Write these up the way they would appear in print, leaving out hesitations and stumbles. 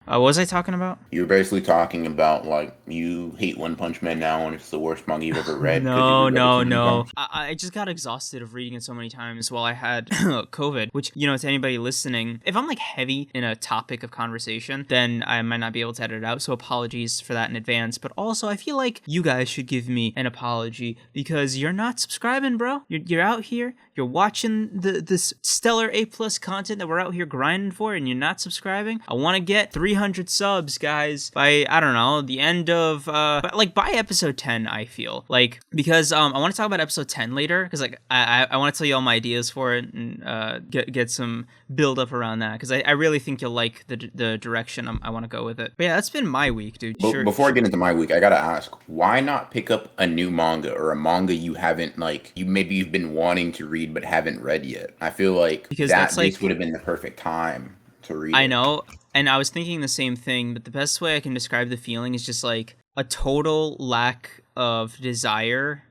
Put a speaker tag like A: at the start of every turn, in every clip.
A: What was I talking about?
B: You were basically talking about like you hate One Punch Man now and it's the worst manga you've ever read because you've
A: No,
B: reread it
A: no,
B: so many
A: no.
B: times.
A: I just got exhausted of reading it so many times while I had COVID, which, to anybody listening, if I'm like heavy in a topic of conversation, then I might not be able to edit it out. So apologies for that in advance. But also, I feel like you guys should give me an apology because you're not subscribing, bro. You're out here, you're watching this stellar A+ content that we're out here grinding for, and you're not subscribing. I want to get 300 subs, guys, by, I don't know, the end of, by episode 10, I feel. Like, because I want to talk about episode 10 later, because, like, I want to tell you all my ideas for it and get some build up around that, because I really think you'll like the direction I want to go with it. But yeah, that's been my week, dude.
B: But before I get into my week, I gotta ask, why not pick up a new manga or a manga you haven't you've been wanting to read but haven't read yet? I feel like
A: because that's
B: this
A: like,
B: would have been the perfect time to read
A: I
B: it.
A: know, and I was thinking the same thing, but the best way I can describe the feeling is just like a total lack of desire.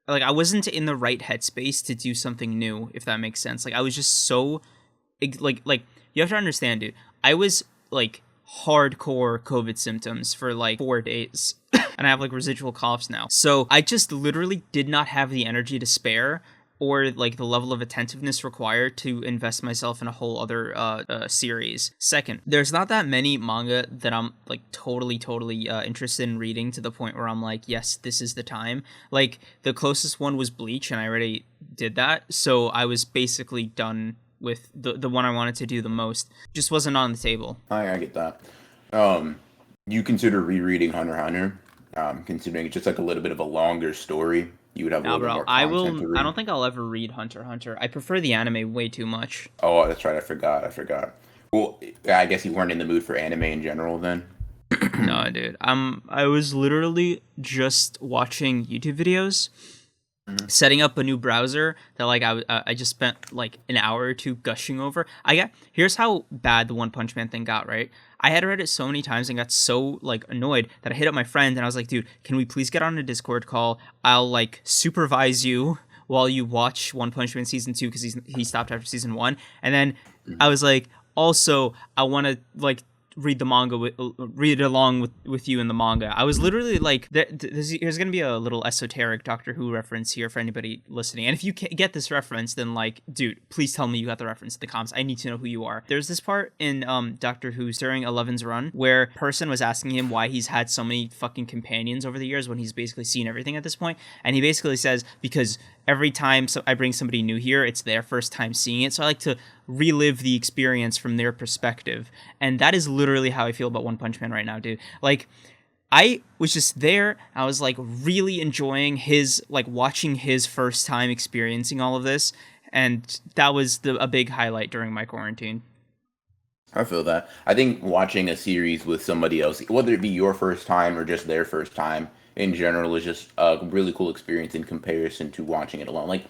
A: Like, I wasn't in the right headspace to do something new, if that makes sense. Like, I was just so like you have to understand, dude. I was like hardcore COVID symptoms for like 4 days. And I have like residual coughs now. So I just literally did not have the energy to spare or like the level of attentiveness required to invest myself in a whole other series. Second, there's not that many manga that I'm like totally interested in reading to the point where I'm like, yes, this is the time. Like, the closest one was Bleach, and I already did that, so I was basically done with the one I wanted to do the most. Just wasn't on the table.
B: I get that. Um, you consider rereading Hunter x Hunter, considering it's just like a little bit of a longer story. You would have a
A: Now,
B: little bit
A: bro,
B: more content to
A: I
B: read.
A: don't think I'll ever read Hunter x Hunter. I prefer the anime way too much.
B: Oh, that's right. I forgot. I forgot. Well, I guess you weren't in the mood for anime in general then.
A: No, dude. I was literally just watching YouTube videos,
B: Mhm.
A: setting up a new browser that like I just spent like an hour or two gushing over. Here's how bad the One Punch Man thing got, right? I had read it so many times and got so like annoyed that I hit up my friend and I was like, dude, can we please get on a Discord call? I'll like supervise you while you watch One Punch Man season 2 because he stopped after season 1. And then I was like, also, I want to like read the manga read along with you in the manga. I was literally like, there's gonna be a little esoteric Doctor Who reference here for anybody listening, and if you get this reference, then like, dude, please tell me you got the reference in the comments. I need to know who you are. There's this part in Doctor Who during Eleven's run where a person was asking him why he's had so many fucking companions over the years when he's basically seen everything at this point, and he basically says, because every time I bring somebody new here, it's their first time seeing it, so I like to relive the experience from their perspective. And that is literally how I feel about One Punch Man right now, dude. Like, I was just there. I was like really enjoying his, like, watching his first time experiencing all of this. And that was a big highlight during my quarantine.
B: I feel that. I think watching a series with somebody else, whether it be your first time or just their first time in general, is just a really cool experience in comparison to watching it alone. Like,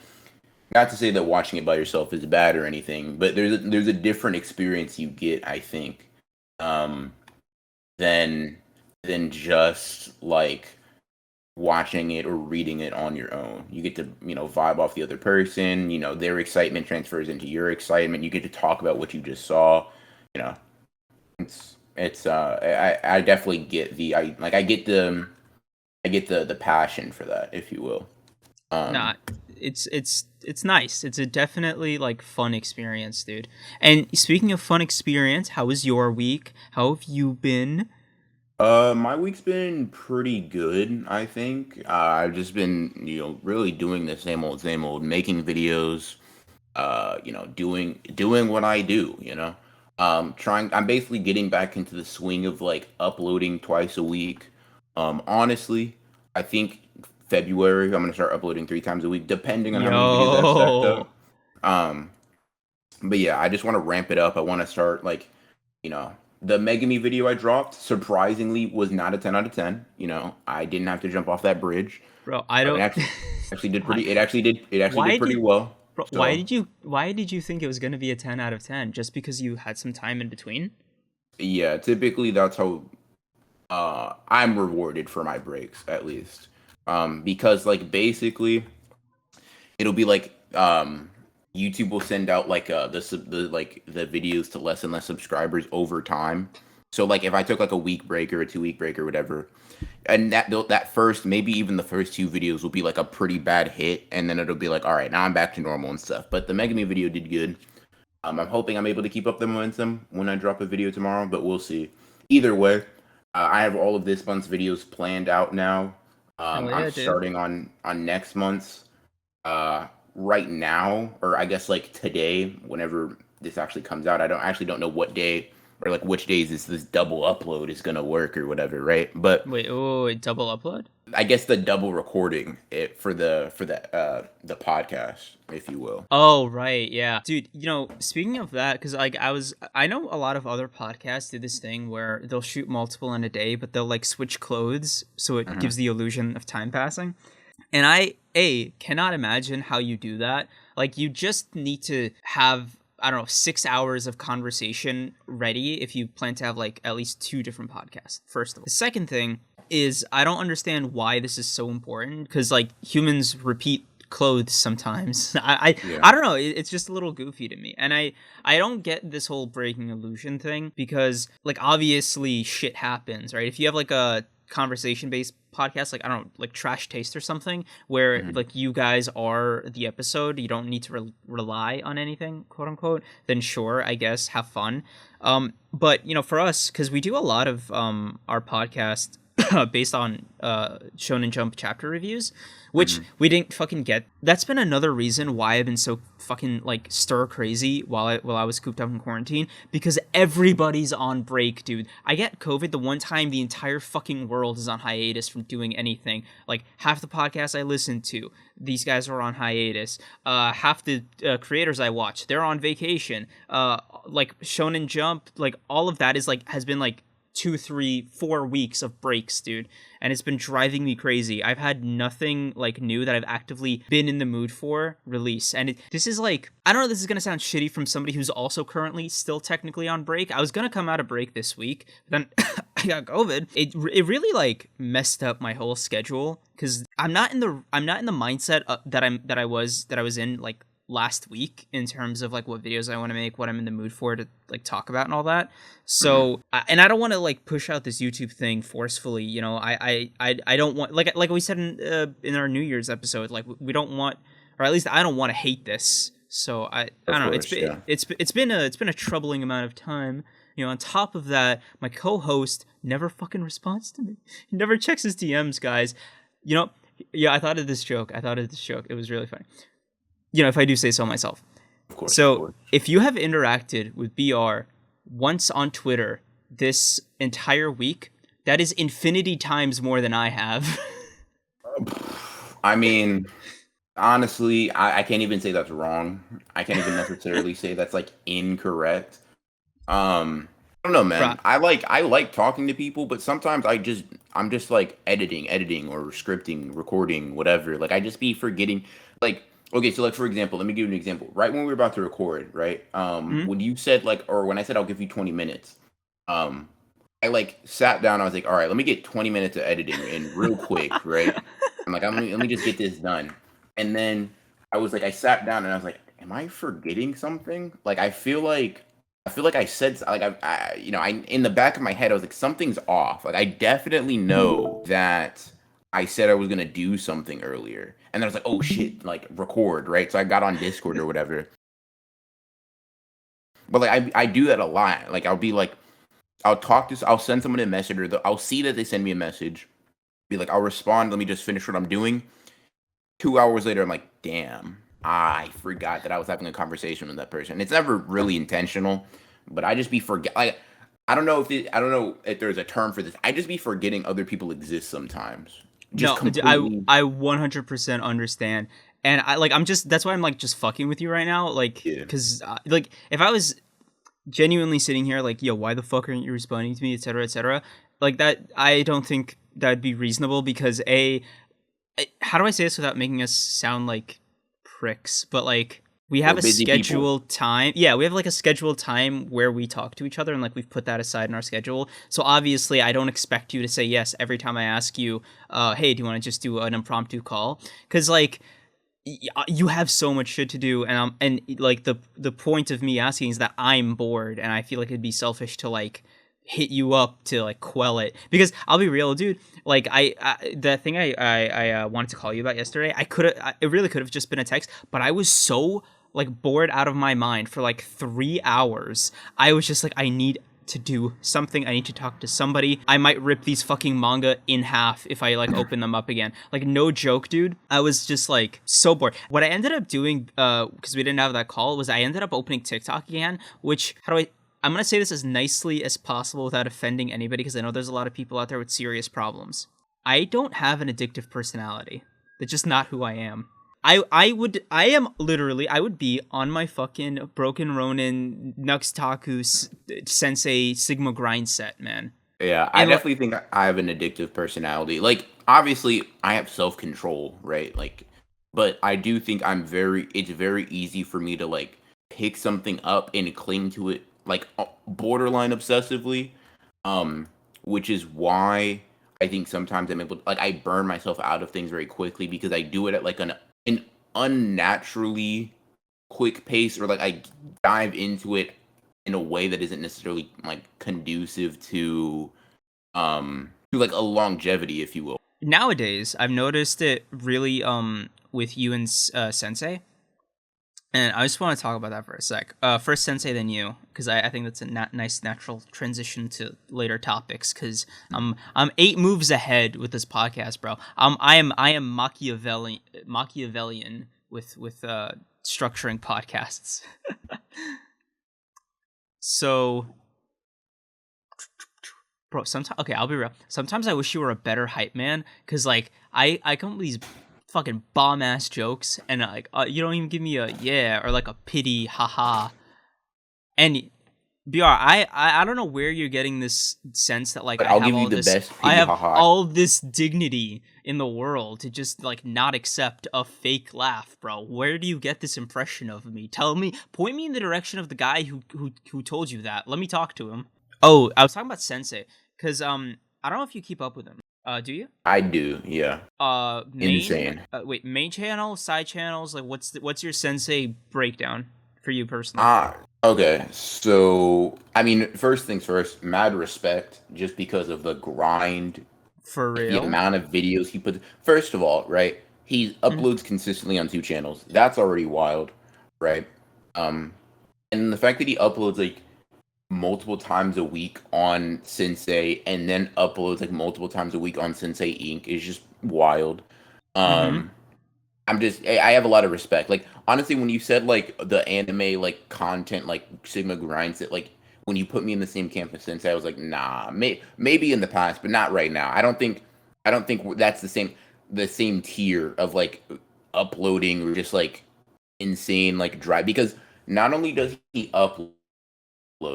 B: not to say that watching it by yourself is bad or anything, but there's a different experience you get, I think, um, than just like watching it or reading it on your own. You get to, vibe off the other person. Their excitement transfers into your excitement. You get to talk about what you just saw. You know, I definitely get I get the passion for that, if you will.
A: Nah,
B: Um,
A: it's nice. It's a definitely like fun experience, dude. And speaking of fun experience, how was your week? How have you been?
B: my week's been pretty good, I think. I've just been, really doing the same old, making videos, doing what I do, I'm basically getting back into the swing of like uploading twice a week. Honestly, I think February I'm gonna start uploading 3 times a week, depending on how many videos I have stacked
A: Yo.
B: up. Um, but yeah, I just want to ramp it up. I want to start like, you know, the Megami video I dropped surprisingly was not a 10 out of 10. I didn't have to jump off that bridge.
A: Bro, I
B: It
A: don't
B: actually did
A: why
B: pretty. It actually
A: why
B: did pretty
A: did
B: well.
A: bro,
B: So
A: why did you think it was going to be a 10 out of 10 just because you had some time in between?
B: yeah, typically that's how I'm rewarded for my breaks at least. Because like basically it'll be like YouTube will send out like the videos to less and less subscribers over time. So like if I took like a week break or a 2 week break or whatever, and that first, maybe even the first two videos will be like a pretty bad hit, and then it'll be like, all right, now I'm back to normal and stuff. But the Megami video did good. I'm hoping I'm able to keep up the momentum when I drop a video tomorrow, but we'll see. Either way, I have all of this month's videos planned out now.
A: Hell yeah,
B: I'm
A: dude.
B: starting on next month's right now, or I guess like today, whenever this actually comes out. I don't know what day or like which days this double upload is gonna work or whatever, right? But
A: Wait, double upload?
B: I guess the double recording for the podcast, if you will.
A: Oh, right, yeah. Dude, speaking of that, because like I know a lot of other podcasts do this thing where they'll shoot multiple in a day, but they'll like switch clothes so it gives the illusion of time passing. And I cannot imagine how you do that. Like, you just need to have, I don't know, 6 hours of conversation ready if you plan to have like at least 2 different podcasts. First of all, the second thing is I don't understand why this is so important, because like humans repeat clothes sometimes. I don't know, it's just a little goofy to me, and I don't get this whole breaking illusion thing, because like obviously shit happens, right? If you have like a conversation based podcast, like I don't know, like Trash Taste or something, where like you guys are the episode, you don't need to rely on anything, quote unquote, then sure, I guess, have fun. But for us, because we do a lot of our podcast based on Shonen Jump chapter reviews, which we didn't fucking get. That's been another reason why I've been so fucking like stir crazy while I was cooped up in quarantine, because everybody's on break, dude. I get COVID the one time the entire fucking world is on hiatus from doing anything. Like half the podcasts I listen to, these guys are on hiatus. Half the creators I watch, they're on vacation. Like Shonen Jump, like all of that is like has been like 2, 3, 4 weeks of breaks, dude, and it's been driving me crazy. I've had nothing like new that I've actively been in the mood for release, and this is like, I don't know, this is gonna sound shitty from somebody who's also currently still technically on break. I was gonna come out of break this week, but then I got COVID. It really like messed up my whole schedule, because I'm not in the mindset that I was in like last week, in terms of like what videos I want to make, what I'm in the mood for to like talk about and all that. So and I don't want to like push out this YouTube thing forcefully. I don't want, like we said in our New Year's episode, like we don't want, or at least I don't want to hate this. So I don't know. It's been a troubling amount of time. On top of that, my co-host never fucking responds to me. He never checks his DMs, guys. Yeah, I thought of this joke. It was really funny. If I do say so myself.
B: Of course.
A: So, if you have interacted with BR once on Twitter this entire week, that is infinity times more than I have.
B: I mean, honestly, I can't even say that's wrong. I can't even necessarily say that's like incorrect. I don't know, man.
A: Right.
B: I like talking to people, but sometimes I'm just like editing or scripting, recording, whatever. Like I just be forgetting, like. Okay, so like for example, let me give you an example. Right when we were about to record, right? When you said like, or when I said I'll give you 20 minutes, I like sat down. I was like, all right, let me get 20 minutes of editing in real quick, right? I'm like, let me just get this done. And then I was like, I sat down and I was like, am I forgetting something? Like I feel like I said, like I in the back of my head I was like, something's off. Like I definitely know that I said I was gonna do something earlier. And then I was like, oh shit, like record, right? So I got on Discord or whatever. But like I do that a lot. Like I'll be like, I'll send someone a message, or I'll see that they send me a message. Be like, I'll respond, let me just finish what I'm doing. 2 hours later, I'm like, damn, I forgot that I was having a conversation with that person. It's never really intentional, but I just be forget. Like I don't know if there's a term for this. I just be forgetting other people exist sometimes.
A: No, completely... I 100% understand, and that's why I'm like just fucking with you right now, like, because like if I was genuinely sitting here like, yo, why the fuck aren't you responding to me, etc., like that, I don't think that'd be reasonable, because how do I say this without making us sound like pricks, but like we have a scheduled time. Yeah, we have like a scheduled time where we talk to each other, and like we've put that aside in our schedule. So obviously I don't expect you to say yes every time I ask you, hey, do you want to just do an impromptu call? Because like you have so much shit to do, and like the point of me asking is that I'm bored, and I feel like it'd be selfish to like hit you up to like quell it, because I'll be real, dude. Like the thing I wanted to call you about yesterday, it really could have just been a text, but I was so like bored out of my mind for like 3 hours. I was just like, I need to do something. I need to talk to somebody. I might rip these fucking manga in half if I like open them up again. Like, no joke, dude. I was just like so bored. What I ended up doing, because we didn't have that call, was I ended up opening TikTok again, which, I'm going to say this as nicely as possible without offending anybody, because I know there's a lot of people out there with serious problems. I don't have an addictive personality. That's just not who I am. I would be on my fucking Broken Ronin Nux Taku Synsei Sigma grind set, man.
B: Yeah, I definitely think I have an addictive personality. Like, obviously, I have self-control, right? Like, but I do think it's very easy for me to, like, pick something up and cling to it, like, borderline obsessively, which is why I think sometimes I'm able to, like, I burn myself out of things very quickly because I do it at, like, an unnaturally quick pace, or, like, I dive into it in a way that isn't necessarily like conducive to like a longevity, if you will.
A: Nowadays, I've noticed it really with you and Synsei, and I just want to talk about that for a sec. First Synsei, then you, because I think that's a nice natural transition to later topics. Because I'm 8 moves ahead with this podcast, bro. I am Machiavellian with structuring podcasts. So, bro, sometimes, okay, I'll be real. Sometimes I wish you were a better hype man, because, like, I come up with these fucking bomb-ass jokes, and, like, you don't even give me a yeah, or, like, a pity, haha. And, BR, I don't know where you're getting this sense that, like,
B: but I'll give you the best pity,
A: I have
B: haha.
A: all this dignity in the world to just, like, not accept a fake laugh, bro. Where do you get this impression of me? Point me in the direction of the guy who told you that. Let me talk to him. Oh, I was talking about Synsei, because I don't know if you keep up with him. Do you?
B: I do, yeah. Insane.
A: Main channel, side channels, like what's your Synsei breakdown for you personally?
B: Okay, so I mean, first things first, mad respect, just because of the grind,
A: For
B: the
A: real?
B: amount of videos he put. First of all, right, he uploads consistently on 2 channels. That's already wild, right? And the fact that he uploads like multiple times a week on Synsei, and then uploads like multiple times a week on Synsei Inc. is just wild.
A: Mm-hmm.
B: I have a lot of respect. Like, honestly, when you said like the anime like content like Sigma grinds it, like when you put me in the same camp as Synsei, I was like, nah, maybe in the past, but not right now. I don't think that's the same tier of like uploading or just like insane like drive, because not only does he upload,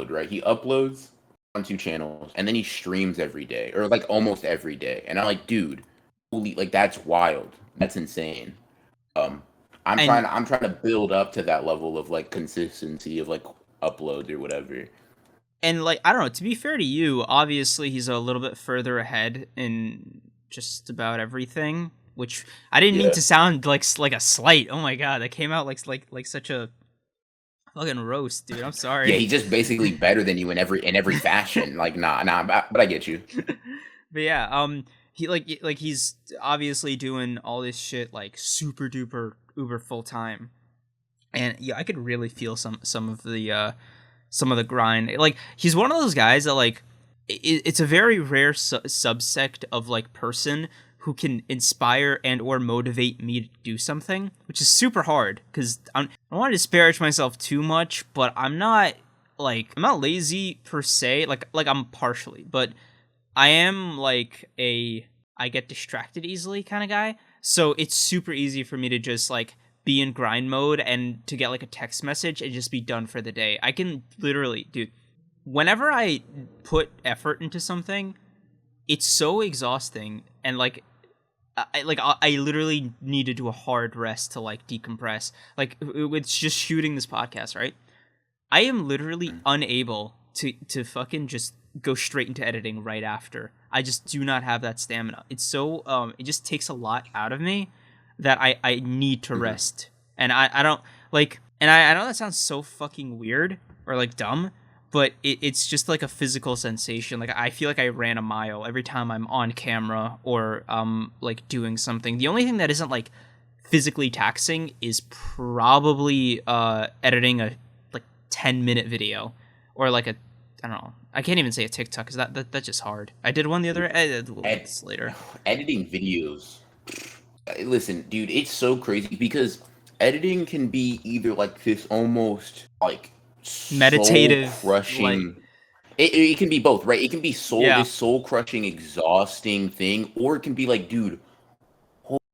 B: right? He uploads on 2 channels, and then he streams every day, or like almost every day. And I'm like, dude, holy, like that's wild. That's insane. Um,
A: And
B: I'm trying to build up to that level of like consistency of like uploads or whatever.
A: like, I don't know, to be fair to you, obviously he's a little bit further ahead in just about everything, which I didn't mean
B: Yeah.
A: to sound like a slight. Oh my god, that came out like such a fucking roast, dude. I'm
B: Yeah,
A: sorry.
B: he's just basically better than you in every fashion. Like, nah, but I get you.
A: But yeah, he's obviously doing all this shit like super duper uber full time, and yeah, I could really feel some of the grind. Like, he's one of those guys that, like, it's a very rare subsect of like person who can inspire and or motivate me to do something, which is super hard, because I don't want to disparage myself too much, but I'm not lazy per se, like I'm partially, but I am like I get distracted easily kind of guy. So it's super easy for me to just like be in grind mode and to get like a text message and just be done for the day. I can literally, dude, whenever I put effort into something, it's so exhausting, and like I literally need to do a hard rest to like decompress. Like, it's just shooting this podcast, right? I am literally unable to fucking just go straight into editing right after. I just do not have that stamina. It's so it just takes a lot out of me that I need to rest. And I don't like, and I know that sounds so fucking weird or like dumb, but it's just like a physical sensation. Like I feel like I ran a mile every time I'm on camera or like doing something. The only thing that isn't like physically taxing is probably editing a like 10-minute video or like a, I don't know. I can't even say a TikTok because that's just hard. I did one the other later.
B: Editing videos. Listen, dude, it's so crazy because editing can be either like this almost like
A: Meditative,
B: crushing.
A: like,
B: It can be both, right? It can be
A: yeah.
B: this soul crushing, exhausting thing, or it can be like, dude,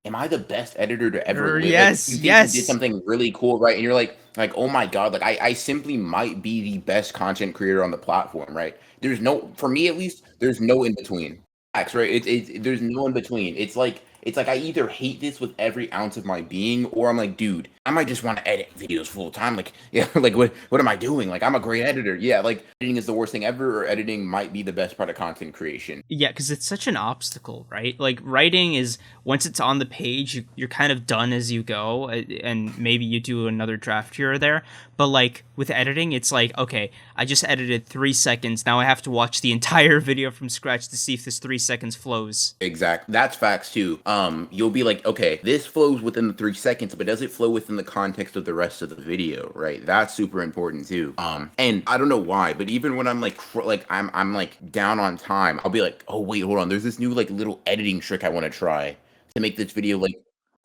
B: am I the best editor to ever live? Like,
A: Yes,
B: you think you did
A: yes.
B: something really cool, right? And you're like, oh my god, like I simply might be the best content creator on the platform, right? There's no, for me at least, there's no in between. Facts, right? There's no in between. It's like I either hate this with every ounce of my being, or I'm like, dude, I might just want to edit videos full time. Like, yeah, like what am I doing? Like, I'm a great editor. Yeah, like editing is the worst thing ever, or editing might be the best part of content creation.
A: Yeah, because it's such an obstacle, right? Like writing is, once it's on the page, you're kind of done as you go, and maybe you do another draft here or there. But like with editing, it's like, okay, I just edited 3 seconds. Now I have to watch the entire video from scratch to see if this 3 seconds flows.
B: Exactly. That's facts too. You'll be like, okay, this flows within the 3 seconds, but does it flow within the context of the rest of the video, right? That's super important too. And I don't know why, but even when I'm like, I'm like down on time, I'll be like, oh wait, hold on. There's this new like little editing trick I want to try to make this video like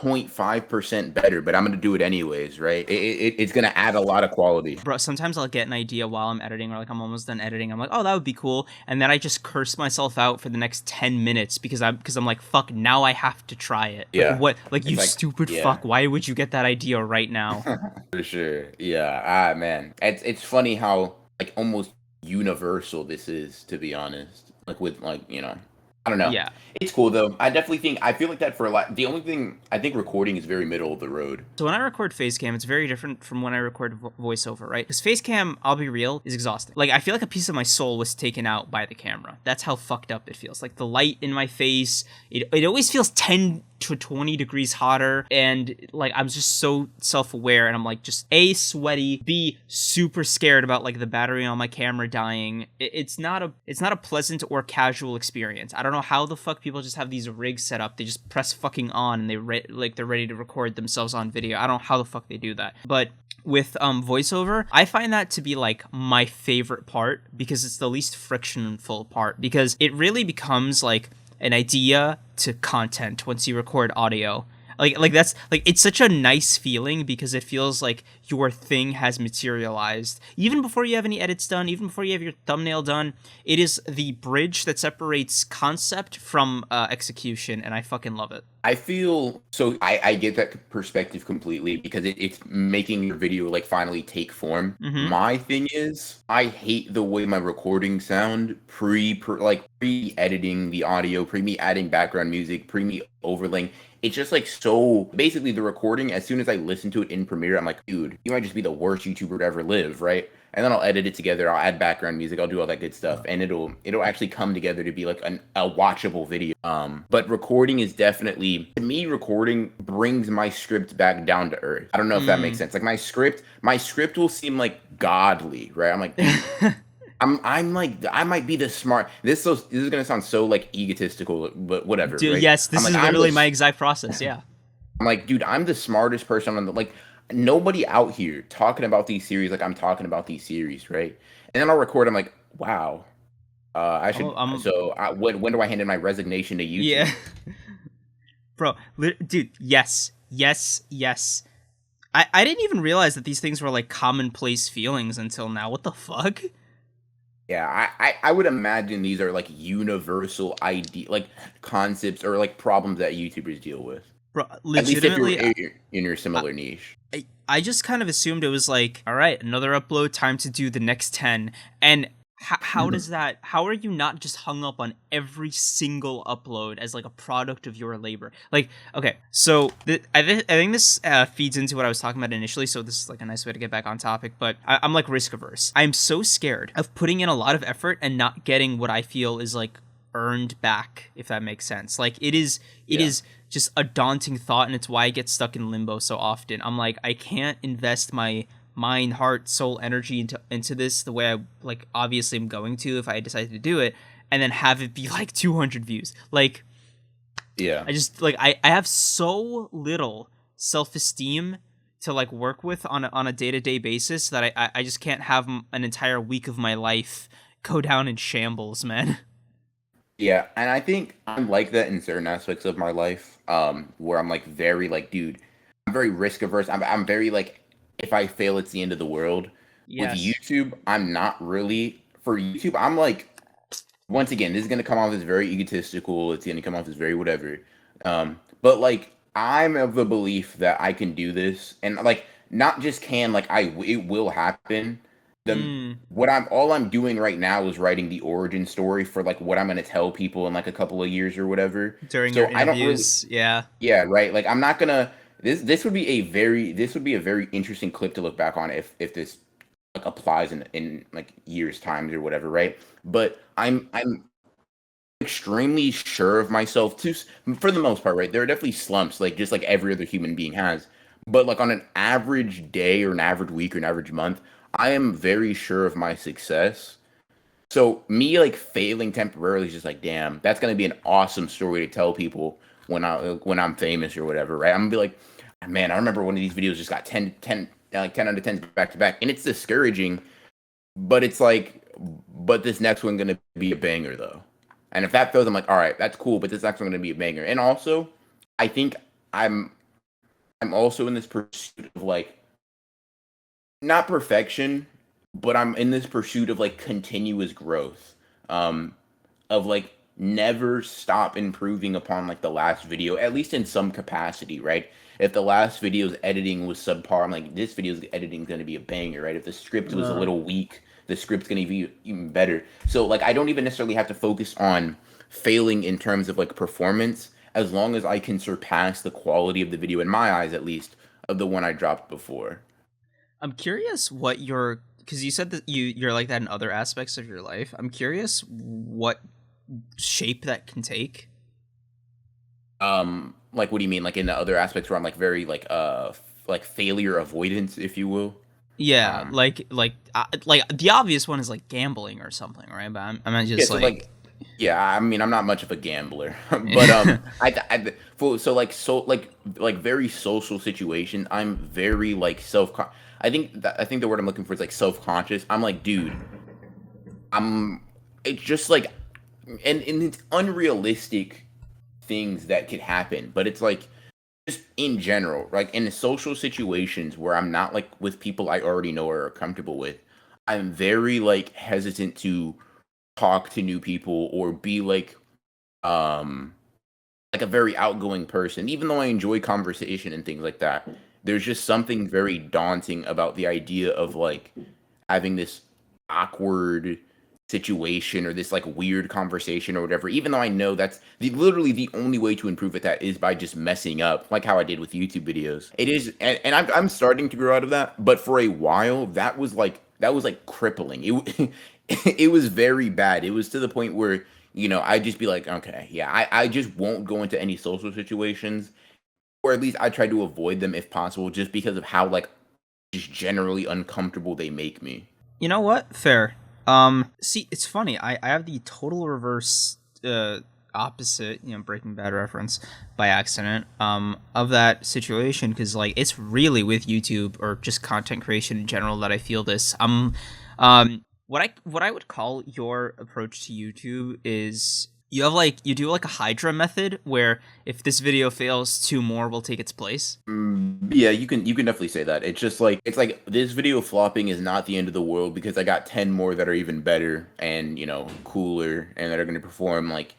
B: 0.5% better, but I'm gonna do it anyways, right? It's gonna add a lot of quality.
A: Bro, sometimes I'll get an idea while I'm editing, or like I'm almost done editing. I'm like, oh, that would be cool, and then I just curse myself out for the next 10 minutes because I'm like, fuck, now I have to try it.
B: Yeah.
A: Like, what? Like, you
B: Like,
A: stupid
B: yeah.
A: fuck. Why would you get that idea right now?
B: For sure. Yeah. Man. It's funny how like almost universal this is, to be honest. Like with like, I don't know.
A: Yeah.
B: It's cool though. I feel like that for a lot. The only thing I think recording is very middle of the road.
A: So when I record Facecam, it's very different from when I record voiceover, right? Because Facecam, I'll be real, is exhausting. Like, I feel like a piece of my soul was taken out by the camera. That's how fucked up it feels. Like, the light in my face, it always feels 10 to 20 degrees hotter, and like I'm just so self-aware, and I'm like just A, sweaty, B, super scared about like the battery on my camera dying. It's not a pleasant or casual experience. I don't know how the fuck people just have these rigs set up. They just press fucking on and they're ready to record themselves on video. I don't know how the fuck they do that. But with voiceover, I find that to be like my favorite part because it's the least frictionful part, because it really becomes like an idea to content once you record audio. Like that's like, it's such a nice feeling because it feels like your thing has materialized even before you have any edits done, even before you have your thumbnail done. It is the bridge that separates concept from execution, and I fucking love it.
B: I feel so. I get that perspective completely because it's making your video like finally take form.
A: Mm-hmm.
B: My thing is, I hate the way my recordings sound pre editing the audio, pre me adding background music, pre me overlaying. It's just like, so basically the recording, as soon as I listen to it in Premiere, I'm like, dude, you might just be the worst YouTuber to ever live, right? And then I'll edit it together, I'll add background music, I'll do all that good stuff, and it'll actually come together to be like a watchable video. But recording is definitely, to me, recording brings my script back down to earth. I don't know if that makes sense. Like my script will seem like godly, right? I'm like, I'm like, I might be the smart. This is gonna sound so like egotistical, but whatever.
A: Dude,
B: right?
A: yes, this
B: I'm
A: is
B: like,
A: literally my exact process. Yeah.
B: I'm like, dude, I'm the smartest person on the, like, nobody out here talking about these series like I'm talking about these series, right? And then I'll record. I'm like, wow, I should. When do I hand in my resignation to YouTube?
A: Yeah. Bro, dude, yes. I didn't even realize that these things were like commonplace feelings until now. What the fuck?
B: Yeah, I would imagine these are like universal idea, like concepts or like problems that YouTubers deal with.
A: Bro, legitimately,
B: at least if you're in your similar niche.
A: I just kind of assumed it was like, all right, another upload, time to do the next 10. And how does that, how are you not just hung up on every single upload as like a product of your labor? Like, okay, so I think this feeds into what I was talking about initially, so this is like a nice way to get back on topic, but I'm like risk averse. I'm so scared of putting in a lot of effort and not getting what I feel is like earned back, if that makes sense. Like it is just a daunting thought, and it's why I get stuck in limbo so often. I'm like, I can't invest my mind, heart, soul, energy into this the way I like obviously I'm going to if I decide to do it, and then have it be like 200 views. Like
B: Yeah.
A: I just like I have so little self-esteem to like work with on a day-to-day basis that I just can't have an entire week of my life go down in shambles, man.
B: Yeah, and I think I'm like that in certain aspects of my life, where I'm like very like, dude, I'm very risk averse. I'm very like, if I fail, it's the end of the world. With
A: Yes.
B: YouTube, I'm not really. For YouTube, I'm like, once again, this is gonna come off as very egotistical. It's gonna come off as very whatever. But like, I'm of the belief that I can do this, and like, not just can, like, it will happen. The
A: Mm,
B: what I'm all I'm doing right now is writing the origin story for like what I'm gonna tell people in like a couple of years or whatever.
A: during your
B: So I don't really,
A: interviews, yeah.
B: yeah, right. Like I'm not gonna. This would be a very interesting clip to look back on if this like applies in like years times or whatever, right? But I'm extremely sure of myself too, for the most part, right? There are definitely slumps, like just like every other human being has. But like on an average day or an average week or an average month, I am very sure of my success. So me like failing temporarily is just like, damn, that's gonna be an awesome story to tell people when I'm famous or whatever, right? I'm gonna be like, man, I remember one of these videos just got 10 like 10 out of 10 back to back, and it's discouraging. But it's like, but this next one gonna be a banger though. And if that fails, I'm like, all right, that's cool, but this next one gonna be a banger. And also, I think I'm I'm also in this pursuit of like not perfection, but I'm in this pursuit of like continuous growth. Um, of like never stop improving upon like the last video, at least in some capacity, right? If the last video's editing was subpar, I'm like, this video's editing is gonna be a banger, right? If the script was a little weak, the script's gonna be even better. So like I don't even necessarily have to focus on failing in terms of like performance, as long as I can surpass the quality of the video, in my eyes at least, of the one I dropped before.
A: I'm curious what your because you said that you're like that in other aspects of your life. I'm curious what shape that can take.
B: Like what do you mean? Like in the other aspects where I'm like very like failure avoidance, if you will.
A: Yeah,
B: Um,
A: like the obvious one is like gambling or something, right? But I'm not
B: yeah,
A: just
B: so
A: like
B: like yeah, I mean I'm not much of a gambler, but like very social situation, I'm very like I think the word I'm looking for is like self-conscious. I'm like, dude, I'm it's just like and it's unrealistic things that could happen, but it's like just in general, like in social situations where I'm not like with people I already know or are comfortable with, I'm very like hesitant to talk to new people or be um like a very outgoing person, even though I enjoy conversation and things like that. There's just something very daunting about the idea of like having this awkward situation or this like weird conversation or whatever, even though I know that's literally the only way to improve at that is by just messing up, like how I did with YouTube videos. It is, and I'm starting to grow out of that, but for a while, that was like crippling. It was very bad. It was to the point where, I'd just be like, okay, yeah, I just won't go into any social situations, or at least I try to avoid them if possible, just because of how like just generally uncomfortable they make me.
A: you know what? Fair. See, it's funny. I have the total reverse opposite, Breaking Bad reference by accident of that situation because like it's really with YouTube or just content creation in general that I feel this. What I would call your approach to YouTube is you do like a Hydra method where if this video fails, two more will take its place.
B: Yeah, you can definitely say that. It's just like it's like this video flopping is not the end of the world because I got 10 more that are even better and cooler and that are going to perform like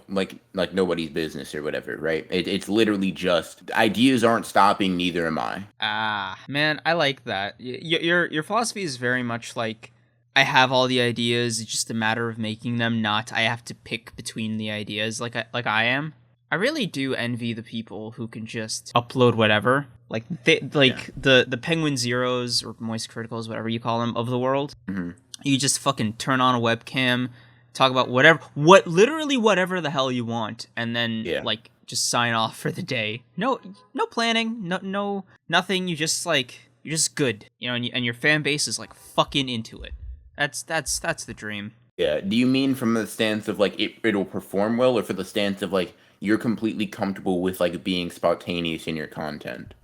B: like nobody's business or whatever, right? It's literally just ideas aren't stopping, neither am I.
A: Ah, man, I like that. Your philosophy is very much like I have all the ideas. It's just a matter of making them. Not I have to pick between the ideas like I am. I really do envy the people who can just upload whatever. Like the Penguin Zeros or Moist Criticals, whatever you call them, of the world.
B: Hmm.
A: You just fucking turn on a webcam, talk about literally whatever the hell you want, and then
B: Yeah.
A: like just sign off for the day. No planning, no nothing. You're You're just good, and your fan base is like fucking into it. That's the dream.
B: Yeah. Do you mean from the stance of like it'll perform well, or for the stance of like you're completely comfortable with like being spontaneous in your content?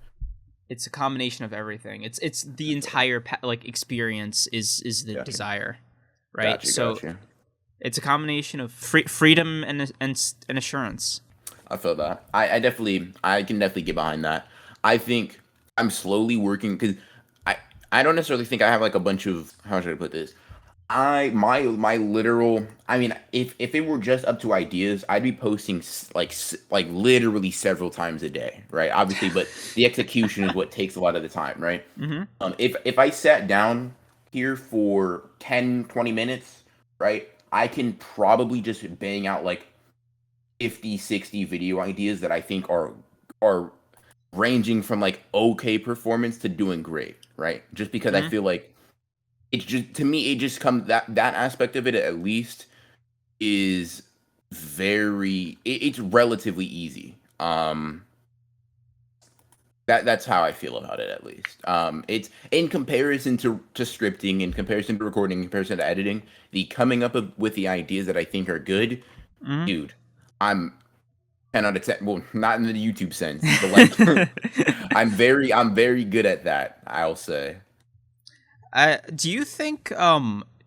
A: It's a combination of everything. It's the entire experience is the
B: Gotcha.
A: desire, right?
B: Gotcha.
A: So
B: Gotcha.
A: it's a combination of freedom and assurance.
B: I feel that. I can definitely get behind that. I think I'm slowly working because I don't necessarily think I have like a bunch of, how should I put this? My literal, I mean, if it were just up to ideas, I'd be posting like literally several times a day, right? Obviously, but the execution is what takes a lot of the time, right?
A: Mm-hmm.
B: If I sat down here for 10-20 minutes, right, I can probably just bang out like 50-60 video ideas that I think are ranging from like okay performance to doing great, right? Just because I
A: Mm-hmm.
B: feel like it's just, to me, it just comes, that aspect of it at least is it's relatively easy. That's how I feel about it, at least. It's in comparison to scripting, in comparison to recording, in comparison to editing, the coming up with the ideas that I think are good, dude. I'm 10 out of 10. Well, not in the YouTube sense, but like I'm very good at that, I'll say.
A: Do you think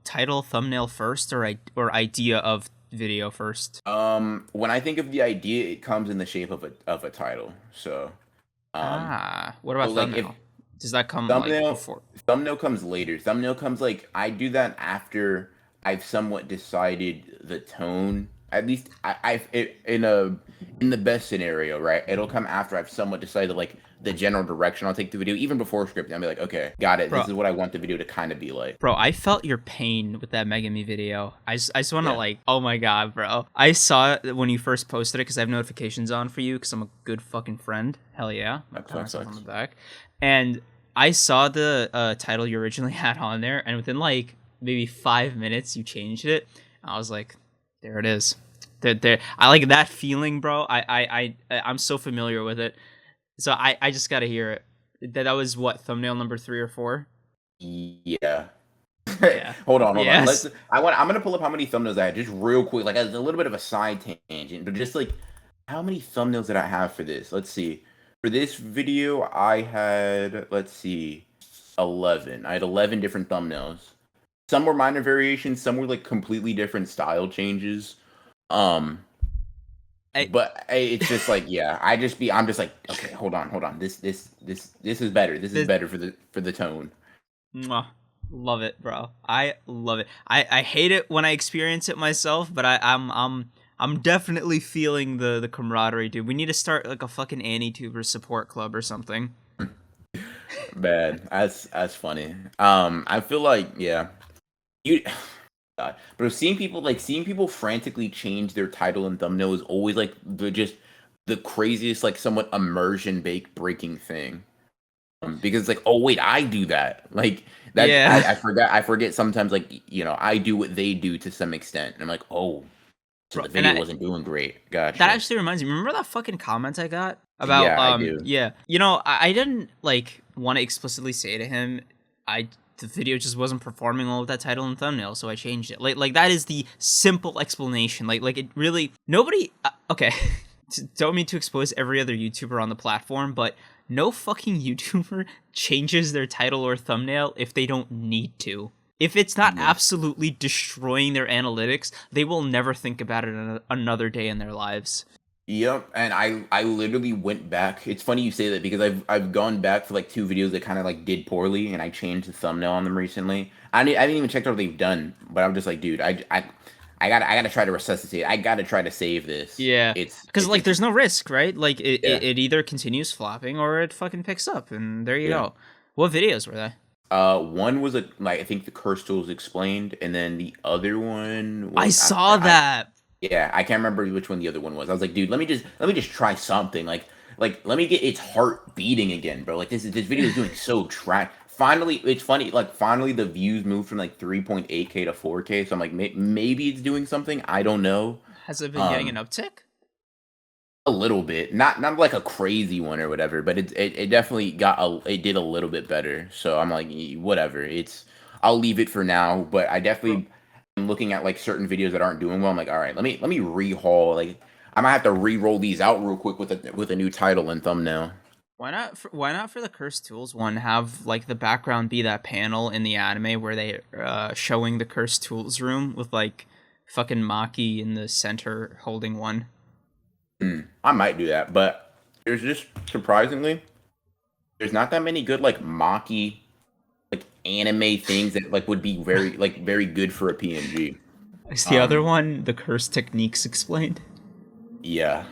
A: title thumbnail first or idea of video first?
B: When I think of the idea, it comes in the shape of a title. So, um,
A: What
B: so
A: about
B: like if
A: thumbnail? Does that come like
B: thumbnail
A: before?
B: thumbnail comes later. Thumbnail comes like I do that after I've somewhat decided the tone. At least in the best scenario, right? It'll come after I've somewhat decided like the general direction I'll take the video, even before scripting. I'll be like, okay, got it.
A: Bro,
B: This is what I want the video to kind of be like.
A: Bro, I felt your pain with that Megami video. I just want to
B: Yeah,
A: like, oh my god, bro. I saw it when you first posted it because I have notifications on for you because I'm a good fucking friend. Hell yeah. I'm
B: that's
A: pat myself on
B: sucks.
A: the back. And I saw the title you originally had on there, and within like maybe 5 minutes, you changed it. I was like, there it is. There. I like that feeling, bro. I'm so familiar with it. So I just gotta hear it. That was what, thumbnail number 3 or 4?
B: Yeah.
A: Yeah.
B: Hold on.
A: Yes.
B: I'm gonna pull up how many thumbnails I had just real quick, like as a little bit of a side tangent, but just like how many thumbnails did I have for this? Let's see. For this video, I had, let's see, 11. I had 11 different thumbnails. Some were minor variations, some were like completely different style changes. Um,
A: I,
B: but it's just like, yeah, I'm just like, okay, hold on. This is better. This is
A: the,
B: better for the tone.
A: Mwah. Love it, bro. I love it. I hate it when I experience it myself, but I'm definitely feeling the camaraderie, dude. We need to start like a fucking AniTuber support club or something.
B: Bad. That's funny. I feel like, yeah, you. God, but seeing people frantically change their title and thumbnail is always like the craziest, like somewhat immersion breaking thing. Because it's like, oh wait, I do that. Like that,
A: Yeah.
B: I forget sometimes. Like, I do what they do to some extent. And I'm like, oh, so
A: Bro,
B: the
A: and
B: video wasn't doing great.
A: that
B: Gotcha.
A: actually reminds me. Remember that fucking comment I got about
B: Yeah, I do.
A: yeah. I didn't like want to explicitly say to him the video just wasn't performing well with that title and thumbnail, so I changed it. Like that is the simple explanation. Like it really nobody okay. Don't mean to expose every other YouTuber on the platform, but no fucking YouTuber changes their title or thumbnail if they don't need to. If it's not
B: Yeah.
A: absolutely destroying their analytics, they will never think about it another day in their lives.
B: Yep, and I literally went back. It's funny you say that because I've gone back for like two videos that kind of like did poorly, and I changed the thumbnail on them recently. I didn't even check out what they've done, but I'm just like, dude, I gotta try to resuscitate. I gotta try to save this.
A: Yeah, because like
B: It's
A: there's no risk, right? Like
B: yeah,
A: it either continues flopping or it fucking picks up, and there you
B: yeah.
A: go. What videos were they?
B: One was like I think the curse tools explained, and then the other one
A: I
B: was
A: saw that.
B: yeah, I can't remember which one the other one was. I was like, dude, let me just try something. Like let me get its heart beating again, bro. Like this video is doing so trash. Finally, it's funny. Like finally, the views moved from like 3.8K to 4K. So I'm like, maybe it's doing something. I don't know.
A: Has it been getting an
B: Um,
A: uptick?
B: A little bit, not like a crazy one or whatever, but it definitely it did a little bit better. So I'm like, whatever. I'll leave it for now. But I
A: Bro,
B: definitely am looking at like certain videos that aren't doing well. I'm like, all right, let me rehaul. Like I might have to re-roll these out real quick with a new title and thumbnail.
A: why not for the Cursed Tools one have like the background be that panel in the anime where they showing the Cursed Tools room with like fucking Maki in the center holding one.
B: I might do that, but there's just surprisingly there's not that many good like Maki like anime things that like would be very good for a PNG.
A: Is the other one the Cursed Techniques explained?
B: Yeah.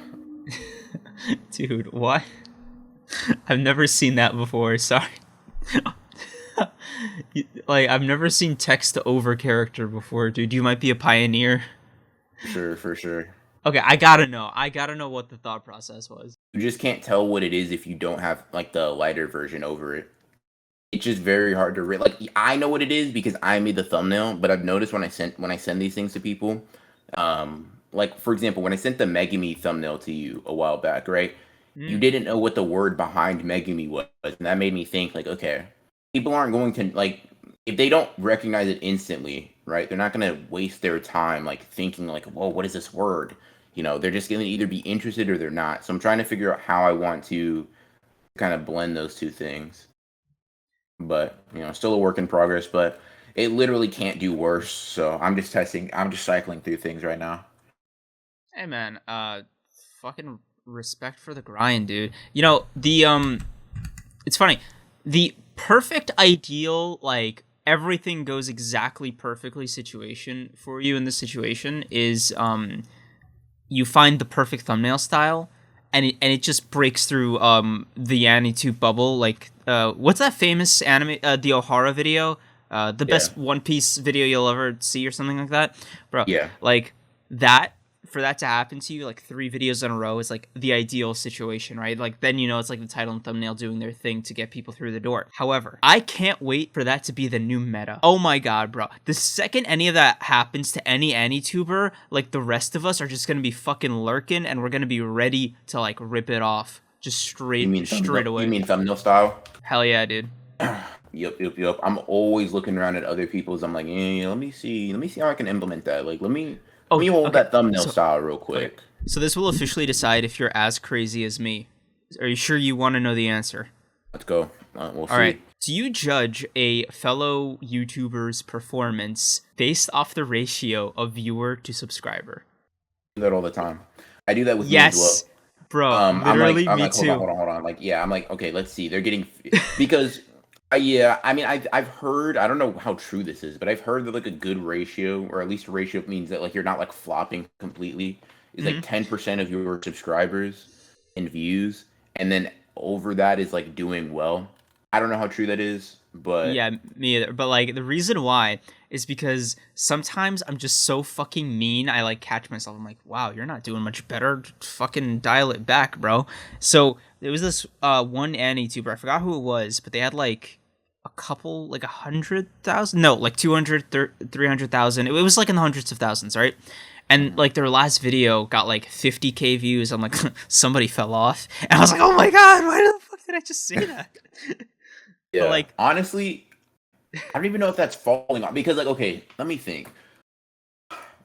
A: Dude, what? I've never seen that before. Sorry. Like I've never seen text over character before, dude. You might be a pioneer.
B: Sure, for sure.
A: Okay, I gotta know. I gotta know what the thought process was.
B: You just can't tell what it is if you don't have like the lighter version over it. It's just very hard to read. Like I know what it is because I made the thumbnail, but I've noticed when I send these things to people, like for example, when I sent the Megumi thumbnail to you a while back, right? You
A: Mm.
B: didn't know what the word behind Megumi was, and that made me think like, okay, people aren't going to like if they don't recognize it instantly, right? They're not going to waste their time like thinking like, whoa, what is this word? They're just going to either be interested or they're not. So I'm trying to figure out how I want to kind of blend those two things. But still a work in progress. But it literally can't do worse. So I'm just testing. I'm just cycling through things right now.
A: Hey man, fucking respect for the grind, dude. You know, it's funny. The perfect ideal, like everything goes exactly perfectly situation for you in this situation is you find the perfect thumbnail style and it just breaks through the AniTube bubble. Like what's that famous anime the Ohara video? The
B: Yeah.
A: best One Piece video you'll ever see or something like that. Bro,
B: Yeah.
A: like that for that to happen to you like 3 videos in a row is like the ideal situation, right? Like then it's like the title and thumbnail doing their thing to get people through the door. However, I can't wait for that to be the new meta. Oh my god, bro. The second any of that happens to any AniTuber, like the rest of us are just gonna be fucking lurking and we're gonna be ready to like rip it off. Just straight
B: You
A: away.
B: mean thumbnail style?
A: Hell yeah, dude.
B: Yep. I'm always looking around at other people's. I'm like, let me see. Let me see how I can implement that. Like, let
A: Oh,
B: me hold
A: okay.
B: that thumbnail
A: So
B: style real
A: okay.
B: quick.
A: So this will officially decide if you're as crazy as me. Are you sure you want to know the answer?
B: Let's go. We'll
A: All
B: see.
A: right. Do you judge a fellow YouTuber's performance based off the ratio of viewer to subscriber?
B: I do that all the time. I do that with me as well.
A: Yes, bro. Literally,
B: I'm
A: me
B: like, hold on,
A: too.
B: hold on. Like, yeah, I'm like, okay, let's see. They're getting because, yeah. I mean, I've heard. I don't know how true this is, but I've heard that like a good ratio, or at least a ratio means that like you're not like flopping completely. Is like
A: Mhm.
B: 10% of your subscribers and views, and then over that is like doing well. I don't know how true that is, but
A: Yeah, me either. But like the reason why is because sometimes I'm just so fucking mean. I like catch myself. I'm like, wow, you're not doing much better. Fucking dial it back, bro. So there was this one AniTuber. I forgot who it was, but they had like a couple, like 100,000. No, like 300,000. It was like in the hundreds of thousands, right? And like their last video got like 50K views. I'm like, somebody fell off, and I was like, oh my god, why the fuck did I just say that? But
B: yeah,
A: like,
B: honestly, I don't even know if that's falling off because like, okay, let me think.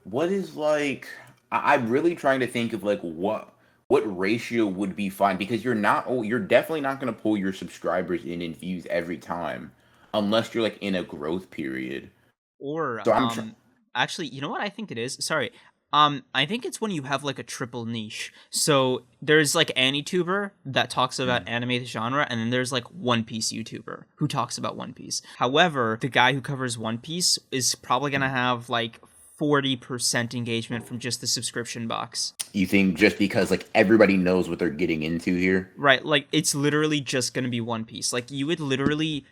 B: What is like I'm really trying to think of like what ratio would be fine because you're definitely not going to pull your subscribers in and views every time unless you're like in a growth period.
A: or
B: So I'm trying.
A: actually, you know what I think it is? Sorry. I think it's when you have like a triple niche. So there's like AniTuber that talks about anime the genre, and then there's like One Piece YouTuber who talks about One Piece. However, the guy who covers One Piece is probably gonna have like 40% engagement from just the subscription box.
B: You think just because like everybody knows what they're getting into here?
A: Right, like it's literally just gonna be One Piece. Like you would literally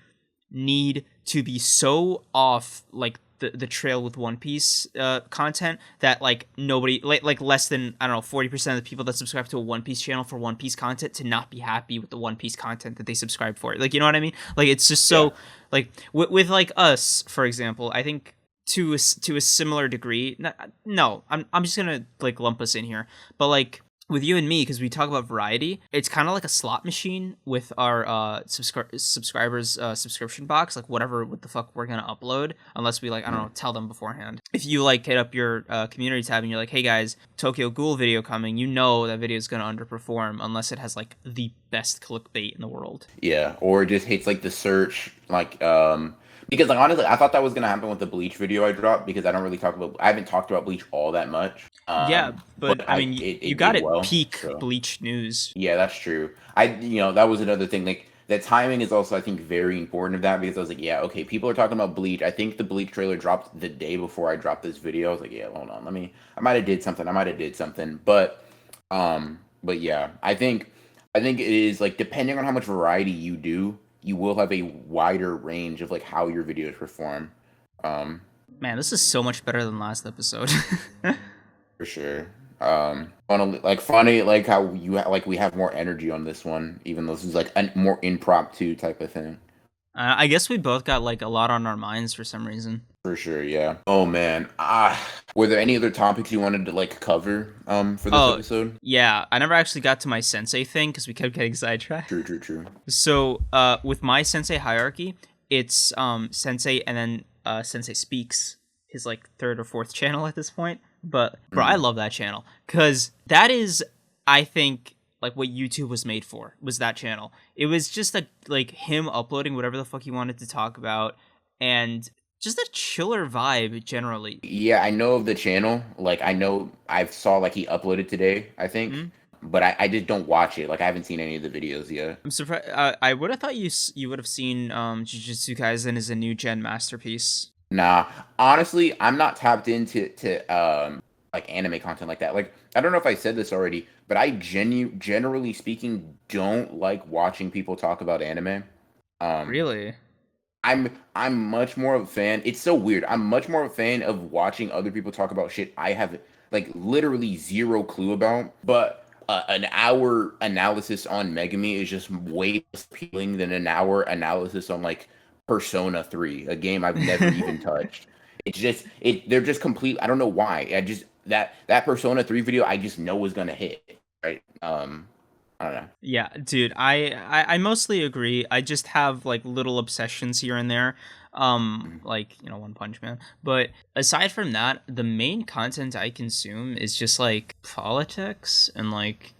A: need to be so off like the trail with One Piece content that like nobody like less than I don't know 40% of the people that subscribe to a One Piece channel for One Piece content to not be happy with the One Piece content that they subscribe for. Like you know what I mean? Like it's just
B: Yeah.
A: so like with like us for example. I think to a similar degree. No, I'm just gonna like lump us in here, but like with you and me, because we talk about variety, it's kind of like a slot machine with our subscribers subscription box, like what the fuck we're gonna upload, unless we like, I don't know, tell them beforehand. If you like hit up your community tab and you're like, hey guys, Tokyo Ghoul video coming, you know that video is gonna underperform unless it has like the best clickbait in the world.
B: Yeah, or it just hits like the search, like because like honestly, I thought that was gonna happen with the Bleach video I dropped because I haven't talked about Bleach all that much.
A: Yeah, but I mean, you got
B: did
A: it
B: well,
A: peak
B: so.
A: Bleach news.
B: Yeah, that's true. That was another thing. Like the timing is also, I think, very important of that because I was like, yeah, okay, people are talking about Bleach. I think the Bleach trailer dropped the day before I dropped this video. I was like, yeah, hold on, I might have did something, but yeah, I think it is like depending on how much variety you do, you will have a wider range of like how your videos perform. Um,
A: Man, this is so much better than last episode.
B: for sure. Funny, like how like we have more energy on this one, even though this is like a more impromptu type of thing.
A: I guess we both got like a lot on our minds for some reason.
B: For sure, yeah. Oh man, were there any other topics you wanted to like cover for this episode?
A: Yeah, I never actually got to my Synsei thing because we kept getting sidetracked.
B: True.
A: So, with my Synsei hierarchy, it's Synsei and then Synsei Speaks, his like third or fourth channel at this point. But bro, I love that channel because that is, I think, like what YouTube was made for, was that channel. It was just like him uploading whatever the fuck he wanted to talk about and just a chiller vibe generally.
B: Yeah, I know of the channel. Like I saw like he uploaded today, I think. Mm-hmm. But I just don't watch it. Like I haven't seen any of the videos yet.
A: I'm surprised. I would have thought you would have seen Jujutsu Kaisen is a new gen masterpiece.
B: Nah, honestly, I'm not tapped into like anime content like that. Like I don't know if I said this already, but I generally speaking don't like watching people talk about anime.
A: Really?
B: I'm much more of a fan. It's so weird. I'm much more of a fan of watching other people talk about shit I have like literally zero clue about. But an hour analysis on Megami is just way less appealing than an hour analysis on like Persona 3, a game I've never even touched. They're just complete. I don't know why. That Persona 3 video I just know is gonna hit, right? I don't know.
A: Yeah, dude, I mostly agree. I just have like little obsessions here and there. Like, OnePunchMan. But aside from that, the main content I consume is just like politics and like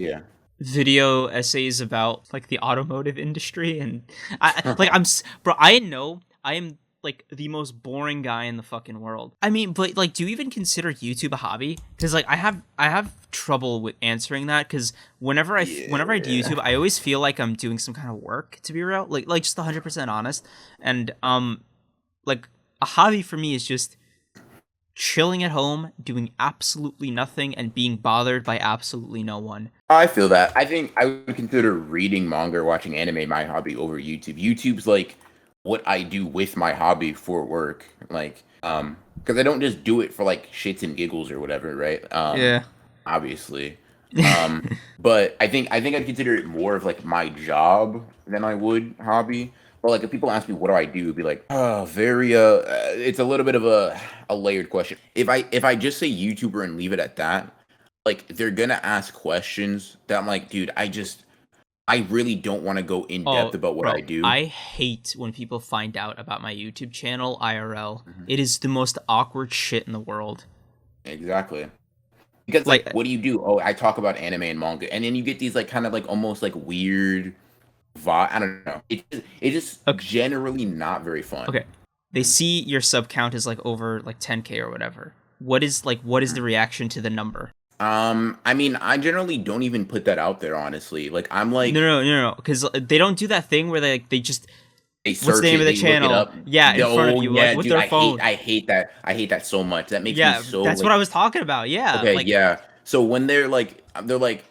A: video essays about like the automotive industry, and I know I am like the most boring guy in the fucking world. I mean, but like, do you even consider YouTube a hobby? Because like I have trouble with answering that, because whenever I do YouTube, I always feel like I'm doing some kind of work, to be real, like just 100% honest. And like a hobby for me is just chilling at home, doing absolutely nothing, and being bothered by absolutely no one.
B: I feel that. I think I would consider reading manga or watching anime my hobby over YouTube. YouTube's like what I do with my hobby for work, like because I don't just do it for like shits and giggles or whatever, right?
A: Yeah,
B: obviously. But I think I'd consider it more of like my job than I would hobby. But like if people ask me what do I do, it'd be like, it's a little bit of a layered question. If I just say YouTuber and leave it at that, like they're gonna ask questions that I'm like, dude, I really don't want to go in depth about what I do.
A: I hate when people find out about my YouTube channel IRL. Mm-hmm. It is the most awkward shit in the world.
B: Exactly. Because like what do you do? Oh, I talk about anime and manga, and then you get these like kind of like almost like weird I don't know. It's just generally not very fun.
A: Okay. They see your sub count is like over like 10K or whatever. What is the reaction to the number?
B: I mean, I generally don't even put that out there, honestly. Like, I'm like...
A: No, because they don't do that thing where they search what's the name of the channel?
B: Yeah,
A: in front of you, like, with their phone.
B: I hate that so much. That makes me so...
A: that's what I was talking about, yeah.
B: Okay, yeah. So when they're like,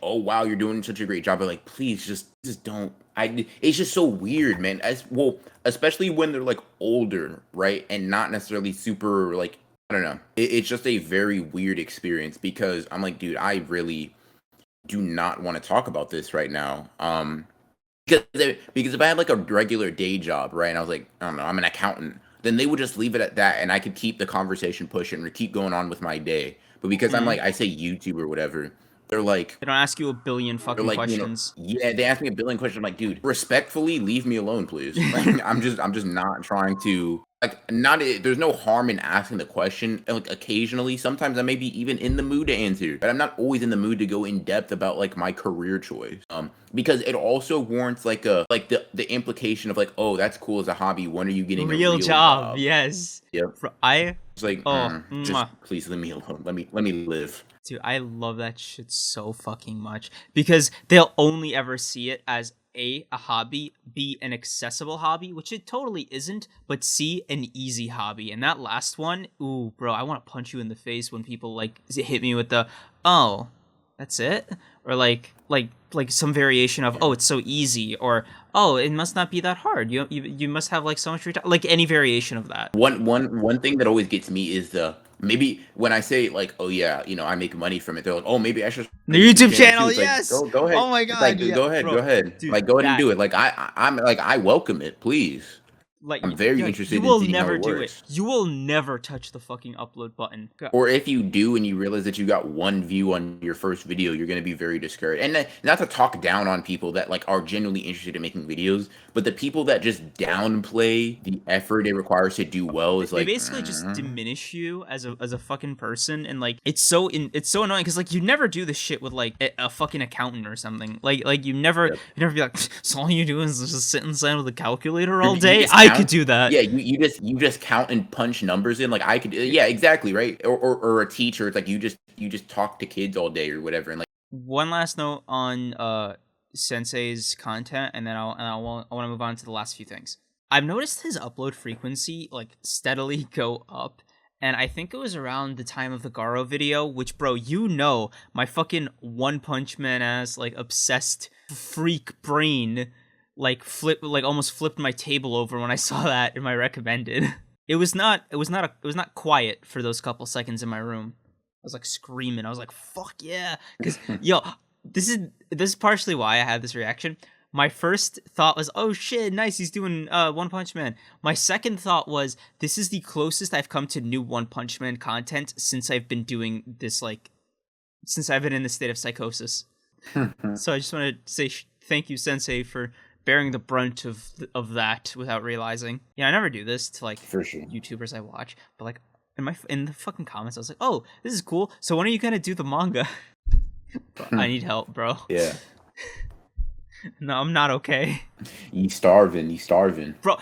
B: oh, wow, you're doing such a great job. I'm like, please, just don't... It's just so weird, man. Especially when they're, like, older, right? And not necessarily super, like... I don't know. It's just a very weird experience because I'm like, dude, I really do not want to talk about this right now. Because if I had like a regular day job, right, and I was like, I don't know, I'm an accountant, then they would just leave it at that, and I could keep the conversation pushing or keep going on with my day. But because I'm like, I say YouTube or whatever, They're like,
A: They don't ask you a billion
B: they're
A: fucking
B: like,
A: questions.
B: yeah, they ask me a billion questions. I'm like, dude, respectfully, leave me alone, please. Like, I'm just not trying to, like, there's no harm in asking the question. And, like, occasionally, sometimes I may be even in the mood to answer, but I'm not always in the mood to go in depth about, like, my career choice. Because it also warrants, like, the implication of, like, oh, that's cool as a hobby. When are you getting a
A: Real
B: real
A: job,
B: job?
A: yes.
B: Yep.
A: I
B: It's like,
A: oh,
B: just
A: mwah.
B: please leave me alone. Let me live.
A: Dude, I love that shit so fucking much because they'll only ever see it as a hobby, B, an accessible hobby, which it totally isn't, but C, an easy hobby. And that last one, ooh, bro, I want to punch you in the face when people like hit me with the, oh, that's it, or like some variation of, oh, it's so easy, or oh, it must not be that hard. You must have like so much free time, like any variation of that.
B: One thing that always gets me is the maybe when I say like, oh yeah, I make money from it. They're like, oh, maybe I should start a
A: The YouTube
B: YouTube channel too.
A: channel,
B: It's like,
A: yes.
B: go ahead.
A: Oh my
B: It's like,
A: god, yeah,
B: go ahead,
A: bro, dude,
B: like go ahead and
A: that
B: do it. Like I'm like I welcome it, please.
A: like
B: I'm very
A: you
B: interested in
A: will
B: seeing how
A: never
B: it
A: do it.
B: works.
A: You will never touch the fucking upload button.
B: Or if you do and you realize that you got one view on your first video, you're going to be very discouraged. And not to talk down on people that like are genuinely interested in making videos, but the people that just downplay the effort it requires to do well is
A: They
B: like
A: basically just diminish you as a fucking person, and like it's so annoying because like you never do this shit with like a fucking accountant or something. Like you never be like, so all you do is just sit inside with a calculator all day. I could do that.
B: Yeah, you just count and punch numbers in. Like I could, yeah, exactly, right. Or a teacher, it's like you just talk to kids all day or whatever, and like.
A: One last note on Sensei's content, and then I want to move on to the last few things. I've noticed his upload frequency like steadily go up, and I think it was around the time of the Garo video, which, bro, my fucking OnePunchMan ass like obsessed freak brain like almost flipped my table over when I saw that in my recommended. It was not quiet for those couple seconds in my room. I was like screaming. I was like, "Fuck yeah!" Because yo, this is partially why I had this reaction. My first thought was, "Oh shit, nice, he's doing One Punch Man." My second thought was, "This is the closest I've come to new One Punch Man content since I've been doing this, like, since I've been in this state of psychosis." So I just want to say thank you, Sensei, for bearing the brunt of that without realizing. Yeah, I never do this to like
B: For sure.
A: YouTubers I watch, but like. In the fucking comments, I was like, "Oh, this is cool. So when are you gonna do the manga?" I need help, bro.
B: Yeah.
A: No, I'm not okay.
B: You starving,
A: Bro,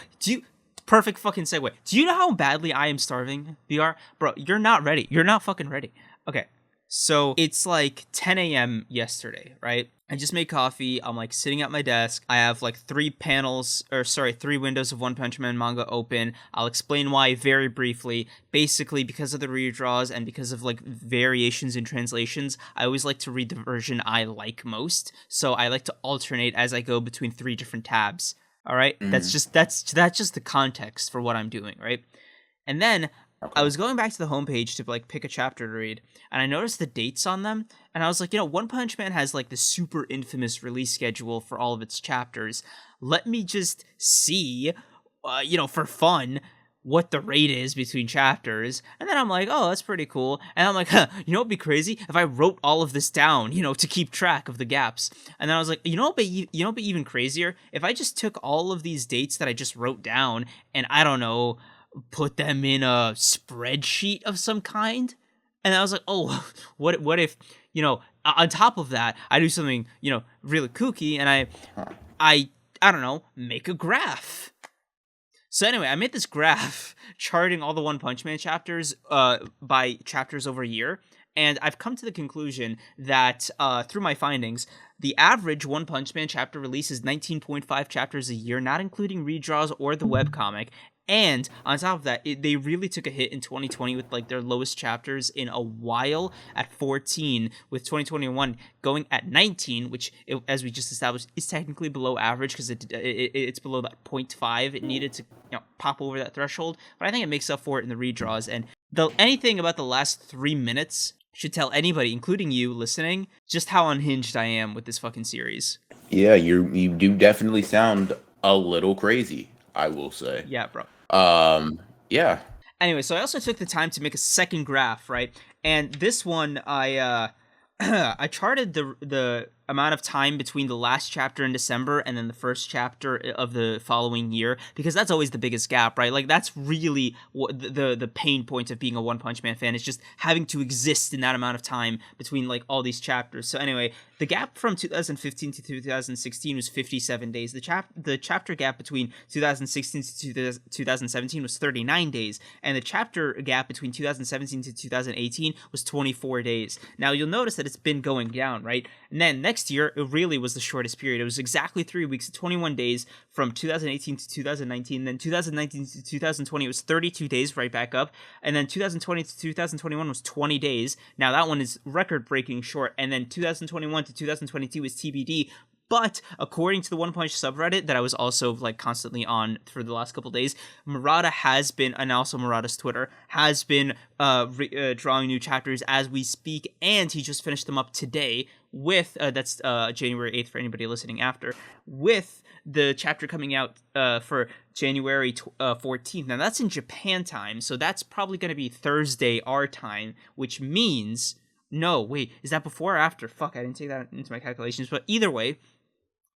A: perfect fucking segue. Do you know how badly I am starving, VR? Bro, you're not ready. You're not fucking ready. Okay, so it's like 10 a.m. yesterday, right? I just made coffee. I'm like sitting at my desk. I have like 3 windows of One Punch Man manga open. I'll explain why very briefly. Basically, because of the redraws and because of like variations in translations, I always like to read the version I like most. So I like to alternate as I go between 3 different tabs. All right?
B: Mm-hmm.
A: That's just the context for what I'm doing, right? And then I was going back to the homepage to like pick a chapter to read, and I noticed the dates on them, and I was like, One Punch Man has like the super infamous release schedule for all of its chapters. Let me just see, for fun, what the rate is between chapters. And then I'm like, oh, that's pretty cool. And I'm like, what'd be crazy if I wrote all of this down, to keep track of the gaps. And then I was like, what'd be even crazier if I just took all of these dates that I just wrote down and I don't know, put them in a spreadsheet of some kind. And I was like, oh, what if, on top of that, I do something, really kooky, and I don't know, make a graph. So anyway, I made this graph charting all the One Punch Man chapters by chapters over a year, and I've come to the conclusion that through my findings, the average One Punch Man chapter release is 19.5 chapters a year, not including redraws or the webcomic. And on top of that, they really took a hit in 2020 with like their lowest chapters in a while at 14, with 2021 going at 19, which, as we just established, is technically below average because it's below that 0.5. It needed to pop over that threshold, but I think it makes up for it in the redraws. And anything about the last 3 minutes should tell anybody, including you listening, just how unhinged I am with this fucking series.
B: Yeah, you do definitely sound a little crazy, I will say.
A: Yeah, bro.
B: Yeah.
A: Anyway, so I also took the time to make a second graph, right? And this one, I I charted the amount of time between the last chapter in December and then the first chapter of the following year, because that's always the biggest gap, right? Like that's really what the pain point of being a One Punch Man fan is, just having to exist in that amount of time between like all these chapters. So anyway, the gap from 2015 to 2016 was 57 days. The chapter gap between 2016 to 2017 was 39 days, and the chapter gap between 2017 to 2018 was 24 days. Now you'll notice that it's been going down, right? And then next year, it really was the shortest period. It was exactly 3 weeks, 21 days from 2018 to 2019. Then 2019 to 2020, it was 32 days, right back up. And then 2020 to 2021 was 20 days. Now that one is record-breaking short. And then 2021 to 2022 is TBD. But according to the One Punch subreddit that I was also like constantly on for the last couple days, Murata has been, and also Murata's Twitter, has been drawing new chapters as we speak, and he just finished them up today with, that's January 8th for anybody listening after, with the chapter coming out for January 14th. Now that's in Japan time, so that's probably going to be Thursday our time, which means, no, wait, is that before or after? Fuck, I didn't take that into my calculations, but either way,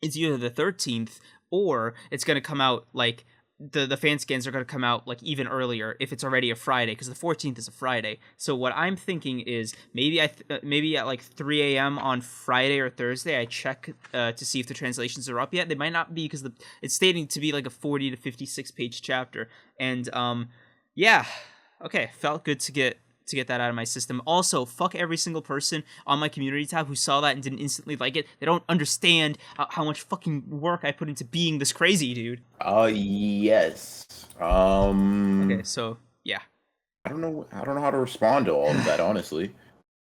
A: it's either the 13th or it's going to come out like the fan scans are going to come out like even earlier if it's already a Friday, because the 14th is a Friday. So what I'm thinking is maybe maybe at like 3 a.m. on Friday or Thursday I check to see if the translations are up yet. They might not be, because it's stating to be like a 40 to 56 page chapter. And yeah, okay, felt good to get that out of my system. Also, fuck every single person on my community tab who saw that and didn't instantly like it. They don't understand how much fucking work I put into being this crazy, dude.
B: Yes.
A: Okay, so yeah.
B: I don't know how to respond to all of that, honestly.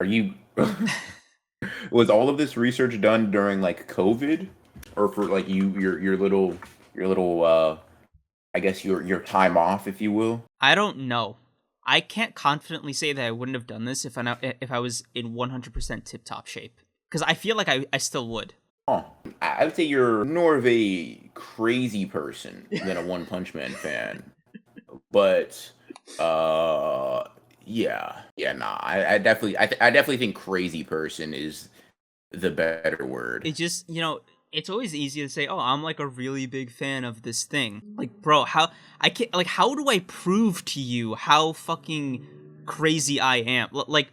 B: Are you was all of this research done during like COVID, or for like your little I guess your time off, if you will?
A: I don't know. I can't confidently say that I wouldn't have done this if I was in 100% tip-top shape, because I feel like I still would.
B: Oh, I would say you're more of a crazy person than a One Punch Man fan. But nah. I definitely think crazy person is the better word.
A: It just, it's always easy to say, "Oh, I'm like a really big fan of this thing." Like, bro, how do I prove to you how fucking crazy I am? Like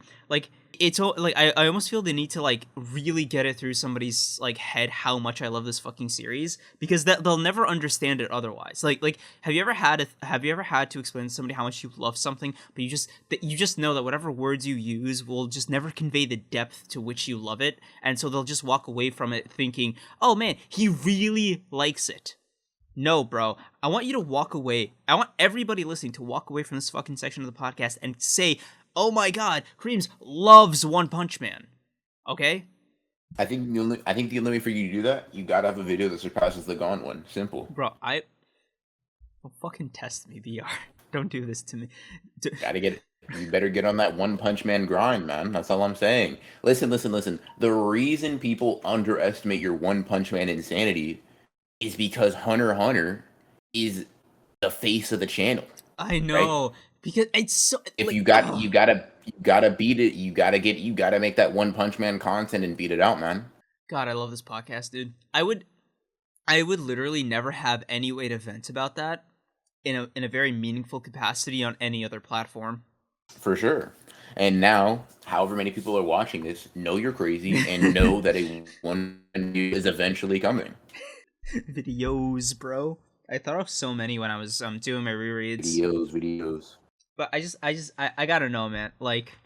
A: it's like I almost feel the need to like really get it through somebody's like head how much I love this fucking series, because they'll never understand it otherwise. Like have you ever had to explain to somebody how much you love something, but you just know that whatever words you use will just never convey the depth to which you love it, and so they'll just walk away from it thinking, "Oh man, he really likes it." No, bro. I want you to walk away. I want everybody listening to walk away from this fucking section of the podcast and say, "Oh my god, Kreams loves One Punch Man." Okay?
B: I think the only way for you to do that, you gotta have a video that surpasses the Gaunt one. Simple.
A: Bro, well, fucking test me, VR. Don't do this to me.
B: You better get on that One Punch Man grind, man. That's all I'm saying. Listen. The reason people underestimate your One Punch Man insanity is because Hunter x Hunter is the face of the channel.
A: I know. Right? Because it's so.
B: If like, you gotta beat it. You gotta make that One Punch Man content and beat it out, man.
A: God, I love this podcast, dude. I would literally never have any way to vent about that in a very meaningful capacity on any other platform.
B: For sure. And now, however many people are watching this, know you're crazy and know that a one is eventually coming.
A: Videos, bro. I thought of so many when I was doing my rereads.
B: Videos.
A: But I gotta know, man. Like,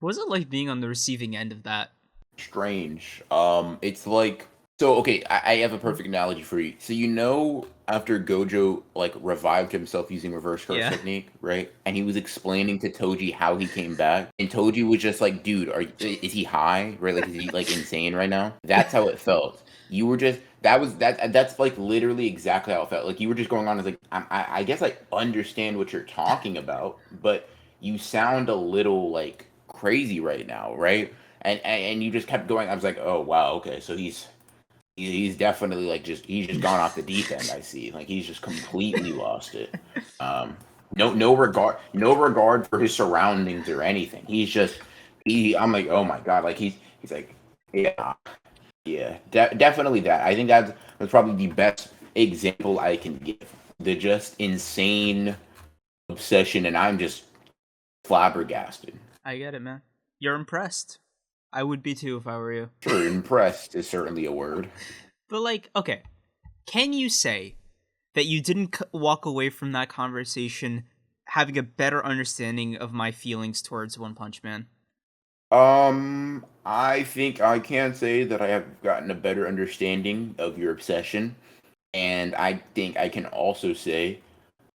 A: what was it like being on the receiving end of that?
B: Strange. It's like, so okay, I have a perfect analogy for you. So after Gojo like revived himself using reverse curse technique, right? And he was explaining to Toji how he came back, and Toji was just like, "Dude, is he high? Right? Like, is he like insane right now?" That's how it felt. You were just that's like literally exactly how it felt. Like you were just going on as like, I guess I understand what you're talking about, but you sound a little like crazy right now, right? And you just kept going. I was like, oh wow, okay, so he's definitely like he's just gone off the deep end. I see, like he's just completely lost it. No regard for his surroundings or anything. He's just I'm like, oh my god, like he's like, yeah, yeah, definitely that. I think that's probably the best example I can give. The just insane obsession, and I'm just flabbergasted.
A: I get it, man. You're impressed. I would be too if I were you.
B: Sure, impressed is certainly a word.
A: But like, okay, can you say that you didn't walk away from that conversation having a better understanding of my feelings towards One Punch Man?
B: I think I can say that I have gotten a better understanding of your obsession, and I think I can also say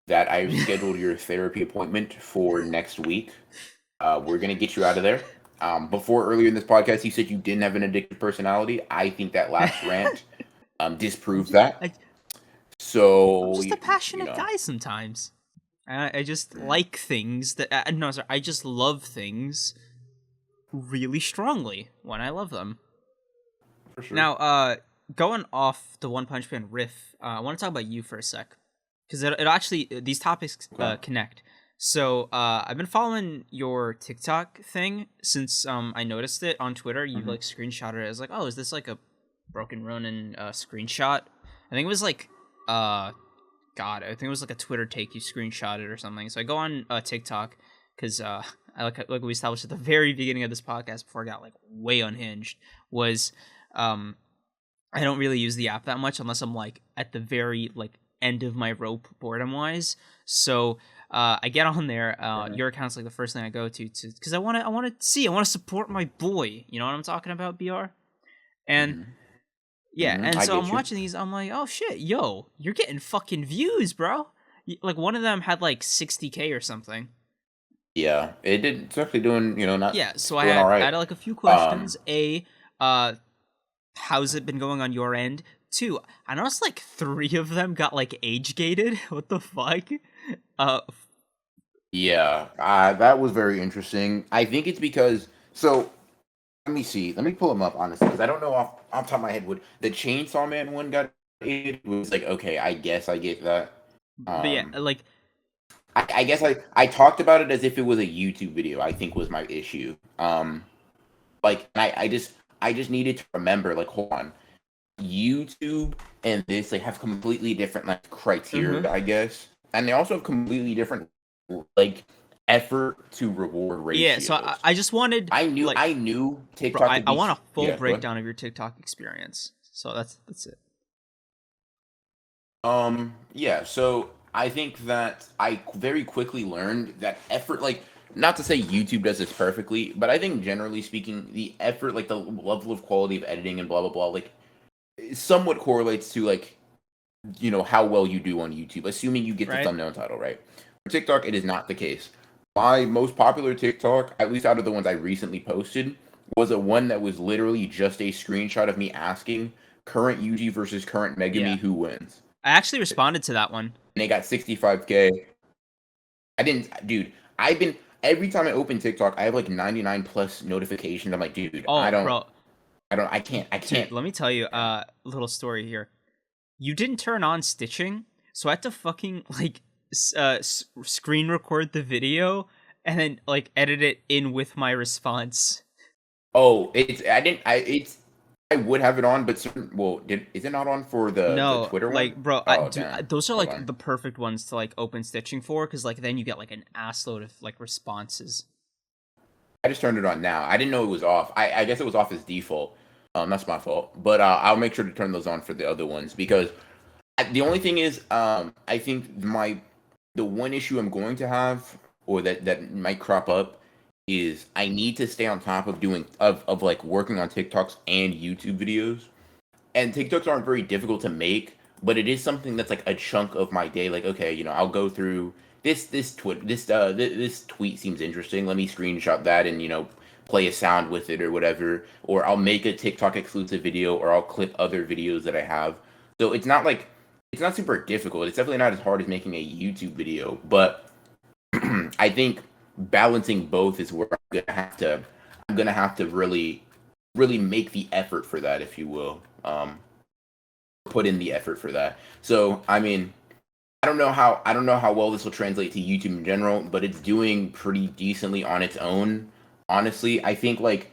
B: that I've scheduled your therapy appointment for next week. We're gonna get you out of there. Before earlier in this podcast, you said you didn't have an addictive personality. I think that last rant disproves that.
A: I, I'm
B: So
A: just a
B: you
A: passionate
B: know,
A: guy sometimes. I just like things that no, sorry, I just love things really strongly when I love them.
B: for sure.
A: Now, going off the One Punch Man riff, I want to talk about you for a sec because it actually these topics
B: Okay.
A: connect. So, I've been following your TikTok thing since I noticed it on Twitter. You
B: Mhm.
A: like screenshotted it. I was like, oh, is this like a broken Ronin screenshot? I think it was like God, I think it was like a Twitter take you screenshotted or something. So I go on TikTok because I like we established at the very beginning of this podcast before I got like way unhinged was um I don't really use the app that much unless I'm like at the very like end of my rope boredom wise. So I get on there.
B: Right.
A: Your account's like the first thing I go to because I want to see, I want to support my boy. You know what I'm talking about, Br? And
B: Mhm.
A: yeah, and
B: I
A: so I'm
B: get you.
A: watching these. I'm like, oh shit, yo, you're getting fucking views, bro. Like one of them had like 60K or something.
B: Yeah, it did. It's actually doing, not
A: Yeah, so
B: doing all
A: I
B: right.
A: had like a few
B: Um,
A: questions. A, uh, how's it been going on your end? Two, I noticed like three of them got like age gated. What the fuck? Uh,
B: yeah, that was very interesting. I think it's because so. Let me see. Let me pull them up honestly, because I don't know off top of my head. Would the Chainsaw Man one got it was like okay? I guess I get that.
A: but yeah,
B: Um,
A: like
B: I guess I talked about it as if it was a YouTube video. I think was my issue. Like I just needed to remember like hold on, YouTube and this like have completely different like
A: mhm.
B: criteria, I guess, and they also have completely different like effort to reward
A: Yeah, so
B: ratios.
A: I just wanted like,
B: I knew
A: bro,
B: TikTok would
A: I
B: be
A: want a full
B: yeah, go ahead.
A: breakdown of your TikTok experience. So that's it.
B: Yeah, so I think that I very quickly learned that effort, like, not to say YouTube does this perfectly, but I think generally speaking, the effort, like the level of quality of editing and blah blah blah, like, somewhat correlates to like, how well you do on YouTube, assuming you get the
A: Right?
B: thumbnail and title right. For TikTok, it is not the case. My most popular TikTok, at least out of the ones I recently posted, was a one that was literally just a screenshot of me asking current UG versus current
A: Yeah.
B: Megami who wins.
A: I actually responded to that one.
B: And they got 65K. I didn't, dude. I've been every time I open TikTok, I have like 99 plus notifications. I'm like, dude,
A: Oh, bro,
B: I
A: dude,
B: can't.
A: let me tell you
B: Yeah.
A: a little story here. You didn't turn on stitching, so I had to fucking like screen record the video and then like edit it in with my response.
B: Oh, I didn't, I would have it on, but is it not on for the
A: No,
B: Twitter one?
A: like, bro,
B: Oh, damn.
A: those are
B: Hold
A: like
B: on.
A: the perfect ones to like open stitching for, because like then you get like an assload of like responses.
B: I just turned it on now. I didn't know it was off. I guess it was off as default. That's my fault. But I'll make sure to turn those on for the other ones because the only thing is, I think the one issue I'm going to have, or that might crop up, is I need to stay on top of doing of like working on TikToks and YouTube videos. And TikToks aren't very difficult to make, but it is something that's like a chunk of my day. Like, okay, I'll go through this tweet seems interesting. Let me screenshot that and play a sound with it or whatever. Or I'll make a TikTok exclusive video, or I'll clip other videos that I have. So it's not super difficult. It's definitely not as hard as making a YouTube video, but I think balancing both is where I'm gonna have to really make the effort for that, if you will. Put in the effort for that. So I mean, I don't know how well this will translate to YouTube in general, but it's doing pretty decently on its own. honestly, I think like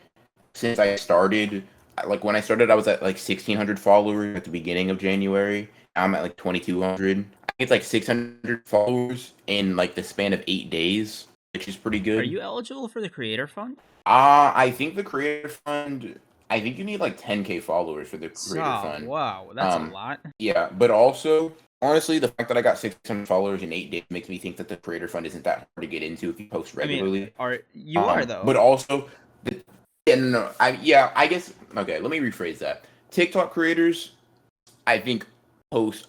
B: since I started, like when I started, I was at like 1,600 followers at the beginning of January. Now I'm at like 2,200. I think it's like 600 followers in like the span of 8 days, which is pretty
A: Are
B: good.
A: you eligible for the creator fund?
B: I think the Creator Fund. I think you need like 10K followers for the Creator
A: Oh,
B: Fund.
A: wow, that's a
B: Um,
A: lot.
B: yeah, but also honestly, the fact that I got 600 followers in 8 days makes me think that the Creator Fund isn't that hard to get into if you post
A: I mean,
B: regularly.
A: are though.
B: But also, the, yeah, no, I guess okay. Let me rephrase that. TikTok creators, I think post.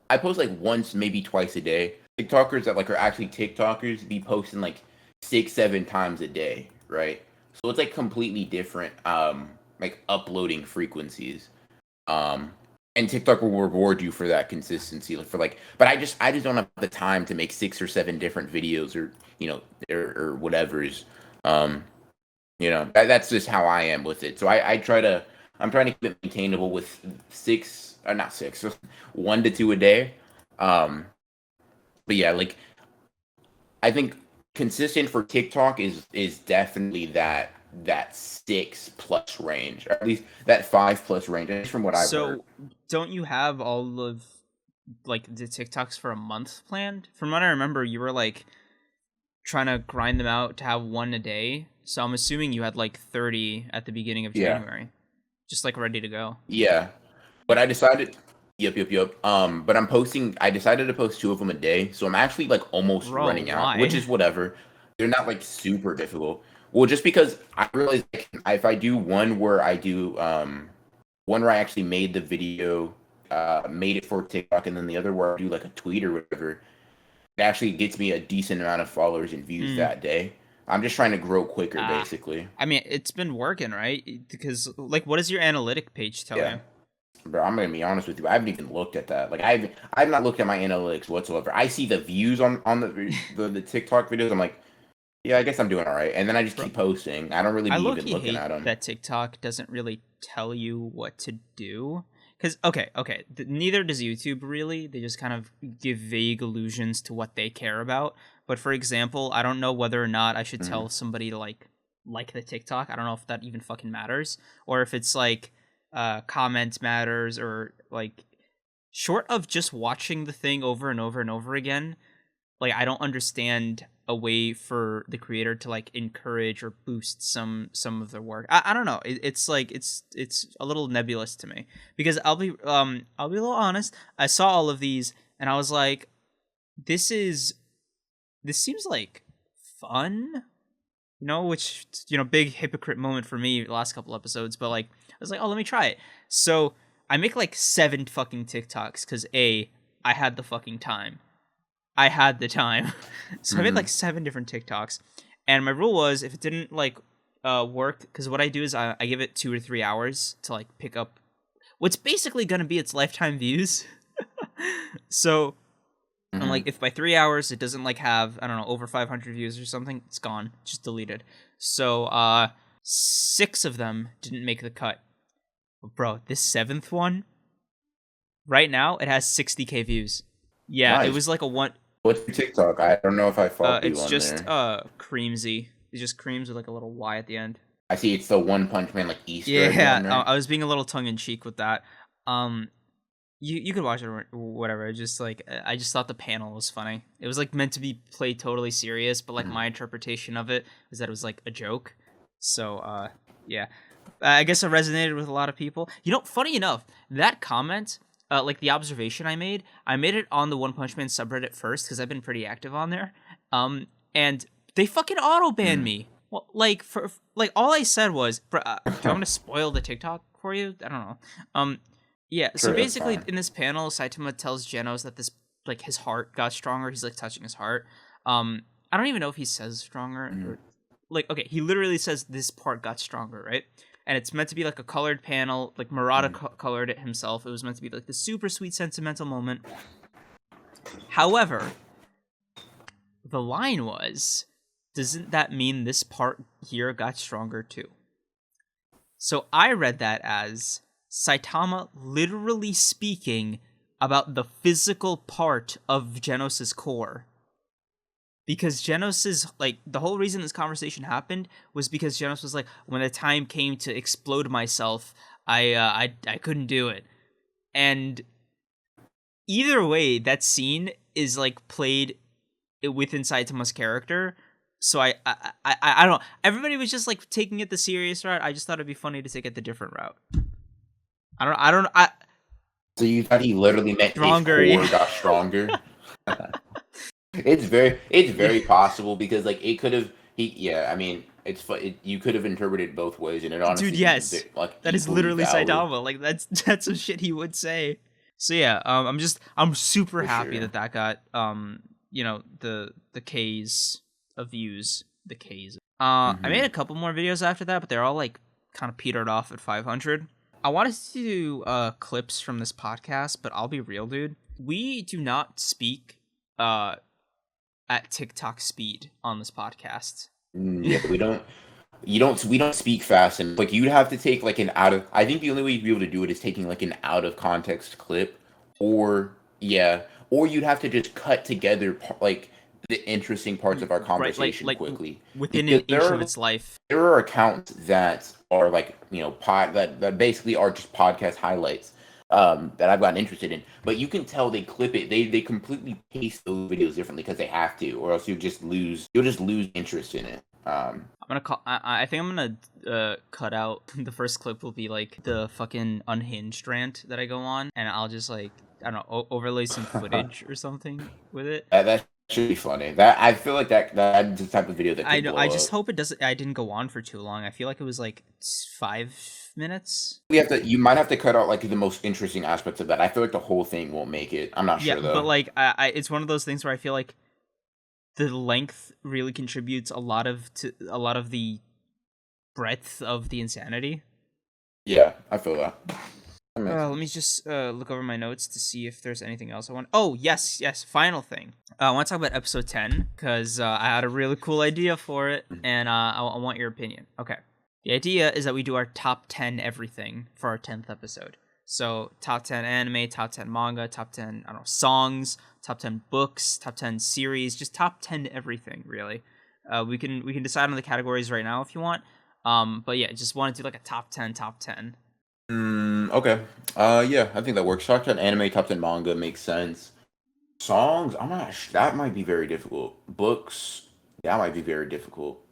B: I post like once, maybe twice a day. TikTokers that like are actually TikTokers be posting like 6, 7 times a day, right? So it's like completely different, like uploading frequencies. Um, and TikTok will reward you for that consistency, like for like. But I just don't have the time to make 6 or 7 different videos, or or whatever's. Um, that's just how I am with it. So I'm trying to keep it maintainable with six, or not six, 1 to 2 a day. Um, but yeah, like I think consistent for TikTok is definitely that 6 plus range, or at least that 5 plus range, at least from what I've heard.
A: So, don't you have all of like the TikToks for a month planned? From what I remember, you were like trying to grind them out to have one a day. So I'm assuming you had like 30 at the beginning of
B: Yeah,
A: January, just like ready to go.
B: yeah. But I decided, yep, yep, yep. But I'm posting. I decided to post 2 of them a day, so I'm actually like almost
A: Bro,
B: running out, which
A: why?
B: is whatever. They're not like super difficult. Well, just because I realized if I do one where I do one where I actually made the video, made it for TikTok, and then the other where I do like a tweet or whatever, it actually gets me a decent amount of followers and views
A: Hmm.
B: that day. I'm just trying to grow quicker,
A: Ah,
B: basically.
A: I mean, it's been working, right? Because like, what does your analytic page tell
B: Yeah.
A: you?
B: Bro, I'm gonna be honest with you. I haven't even looked at that. Like I've not looked at my analytics whatsoever. I see the views on the TikTok videos. I'm like, yeah, I guess I'm doing all right. And then I just
A: Bro,
B: keep posting. I don't really
A: I
B: be
A: low
B: even
A: key
B: looking
A: hate
B: at them.
A: that TikTok doesn't really tell you what to do. Because, okay, neither does YouTube really. They just kind of give vague allusions to what they care about. But for example, I don't know whether or not I should
B: Hmm.
A: tell somebody to like the TikTok. I don't know if that even fucking matters. Or if it's like comments matters, or like short of just watching the thing over and over and over again, like I don't understand a way for the creator to like encourage or boost some of their work. I don't know. It's like it's a little nebulous to me, because I'll be a little honest. I saw all of these and I was like, this is this seems like fun, which big hypocrite moment for me the last couple episodes, but like I was like, oh, let me try it. So I make like 7 fucking TikToks because I had the fucking time. I had the time. So I made like
B: Hmm.
A: 7 different TikToks. And my rule was, if it didn't like work, because what I do is I give it 2 or 3 hours to like pick up what's basically gonna be its lifetime views. So I'm
B: Hmm.
A: like, if by 3 hours it doesn't like have, I don't know, over 500 views or something, it's gone. It's just deleted. So 6 of them didn't make the cut. But bro, this 7th one, right now, it has 60K views. Yeah, it
B: Nice.
A: was like a one.
B: What's your TikTok? I don't know if I follow you
A: It's
B: on
A: just
B: there.
A: Creamsy. It's just Creams with like a little Y at the end.
B: I see it's the One Punch Man like Easter egg
A: Yeah,
B: one, right?
A: I was being a little tongue in cheek with that. Um, you could watch it or whatever. Just like I just thought the panel was funny. It was like meant to be played totally serious, but like
B: Mhm.
A: my interpretation of it was that it was like a joke. So yeah, I guess it resonated with a lot of people. Funny enough, that comment. Like the observation I made it on the One Punch Man subreddit first because I've been pretty active on there. And they fucking auto banned
B: Mhm.
A: me. Well, like like all I said was, do you want me to spoil the TikTok for you? I don't know. Yeah. So
B: Sure, that's
A: basically,
B: fine.
A: in this panel, Saitama tells Genos that this like his heart got stronger. He's like touching his heart. I don't even know if he says stronger
B: Mhm.
A: or like okay, he literally says this part got stronger, right? And it's meant to be like a colored panel. Like Murata
B: Mhm.
A: colored it himself. It was meant to be like the super sweet sentimental moment. However, the line was, doesn't that mean this part here got stronger too? So I read that as Saitama literally speaking about the physical part of Genos' core, because Genos is like the whole reason this conversation happened was because Genos was like, when the time came to explode myself, I couldn't do it, and either way, that scene is like played within Saitama's character. So I don't know. Everybody was just like taking it the serious route. I just thought it'd be funny to take it the different route.
B: So you thought he literally meant
A: Stronger,
B: his core
A: yeah.
B: got stronger? It's very possible because like it could have I mean you could have interpreted both ways and it
A: Dude,
B: honestly
A: yes.
B: like
A: That is
B: equally
A: literally
B: valid
A: Saitama. Like that's some shit he would say. So yeah, I'm super
B: for
A: happy
B: sure.
A: that got the K's of views, the K's. I made a couple more videos after that, but they're all like kind of petered off at 500. I wanted to do clips from this podcast, but I'll be real, dude. We do not speak at TikTok speed on this podcast.
B: Yeah, we don't speak fast and like you'd have to take like an out of I think the only way you'd be able to do it is taking like an out of context clip or or you'd have to just cut together like the interesting parts of our conversation
A: like
B: quickly
A: within
B: because
A: an inch of its life.
B: there are accounts that are like that basically are just podcast highlights that I've gotten interested in, but you can tell they clip it, they completely paste those videos differently because they have to, or else you'll just lose interest in it.
A: I'm gonna call. I think I'm gonna cut out the first clip. Will be like the fucking Unhinged rant that I go on, and I'll just like I don't know overlay some footage or something with it.
B: That should be funny. That I feel like that's the type of video that could
A: I know. I
B: blow
A: just
B: up.
A: hope it doesn't. I didn't go on for too long. I feel like it was like 5 minutes.
B: You might have to cut out like the most interesting aspects of that. I feel like the whole thing won't make it. I'm not
A: Yeah,
B: sure
A: but
B: though.
A: like it's one of those things where I feel like the length really contributes a lot of the breadth of the insanity.
B: Yeah, I feel that.
A: Let me just look over my notes to see if there's anything else I want. Oh, yes. Final thing. I want to talk about episode 10 because I had a really cool idea for it, and I want your opinion. Okay. The idea is that we do our top 10 everything for our 10th episode. So top 10 anime, top 10 manga, top 10 I don't know songs, top 10 books, top 10 series, just top 10 everything really. We can decide on the categories right now if you want. But yeah, just want to do like a top 10, top 10.
B: Okay. Yeah, I think that works. Top 10 anime, top 10 manga makes sense. Songs, I'm not. That might be very difficult. Books, that might be very difficult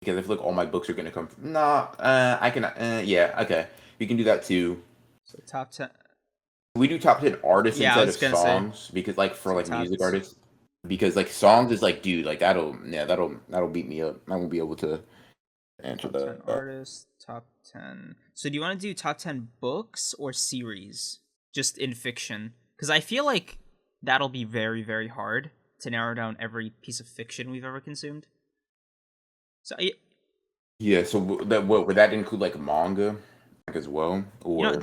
B: because I feel like all my books are gonna come. Nah, I can. Yeah, okay. We can do that too.
A: So top 10.
B: We do top 10 artists
A: Yeah, I
B: instead
A: was
B: of
A: gonna say.
B: songs because like for
A: So
B: like
A: top
B: music artists because like songs is like dude like that'll beat me up. I won't be able to answer
A: top 10
B: that.
A: artists, top 10. So do you want to do top 10 books or series just in fiction? Because I feel like that'll be very, very hard to narrow down every piece of fiction we've ever consumed. So
B: Yeah, so that what would that include like manga like as well or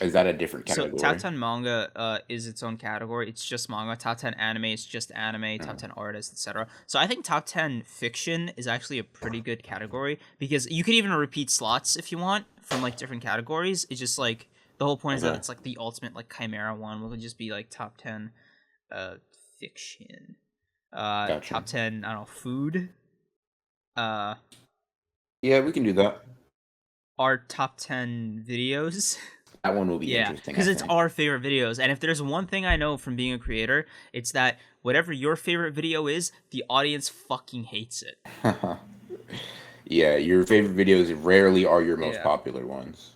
B: is that a different
A: so top
B: category?
A: 10 manga is its own category. It's just manga. Top 10 anime is just anime. Top
B: Mm.
A: 10 artists, etc. So I think top 10 fiction is actually a pretty good category because you could even repeat slots if you want from like different categories. It's just like the whole point is that
B: Okay.
A: it's like the ultimate like chimera one. Will just be like top 10 fiction.
B: Gotcha.
A: Top 10 I don't know food. Uh
B: Yeah, we can do that.
A: our top 10 videos.
B: That one will be
A: Yeah,
B: interesting, I
A: because it's
B: think.
A: our favorite videos. And if there's one thing I know from being a creator, it's that whatever your favorite video is, the audience fucking hates it.
B: Yeah, your favorite videos rarely are your most
A: Yeah.
B: popular ones.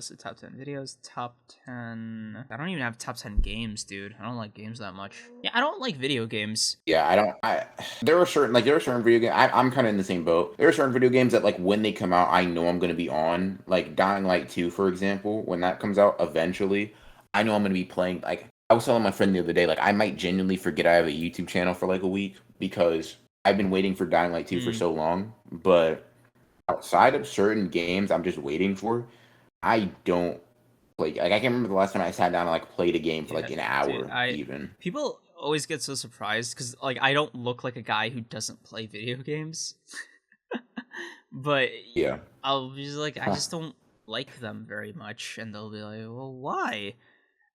A: So top 10 videos, top 10. I don't even have top 10 games, dude. I don't like games that much. Yeah, I don't like video games.
B: Yeah, there are certain video games. I'm kind of in the same boat. There are certain video games that like when they come out, I know I'm going to be on. Like Dying Light 2, for example, when that comes out eventually, I know I'm going to be playing. Like I was telling my friend the other day, like I might genuinely forget I have a YouTube channel for like a week because I've been waiting for Dying Light 2 for so long. But outside of certain games, I'm just waiting for. I don't like I can't remember the last time I sat down and like played a game for like an
A: Dude,
B: hour even.
A: people always get so surprised because like I don't look like a guy who doesn't play video games. But
B: Yeah.
A: I'll be just like, I just don't like them very much, and they'll be like, well, why?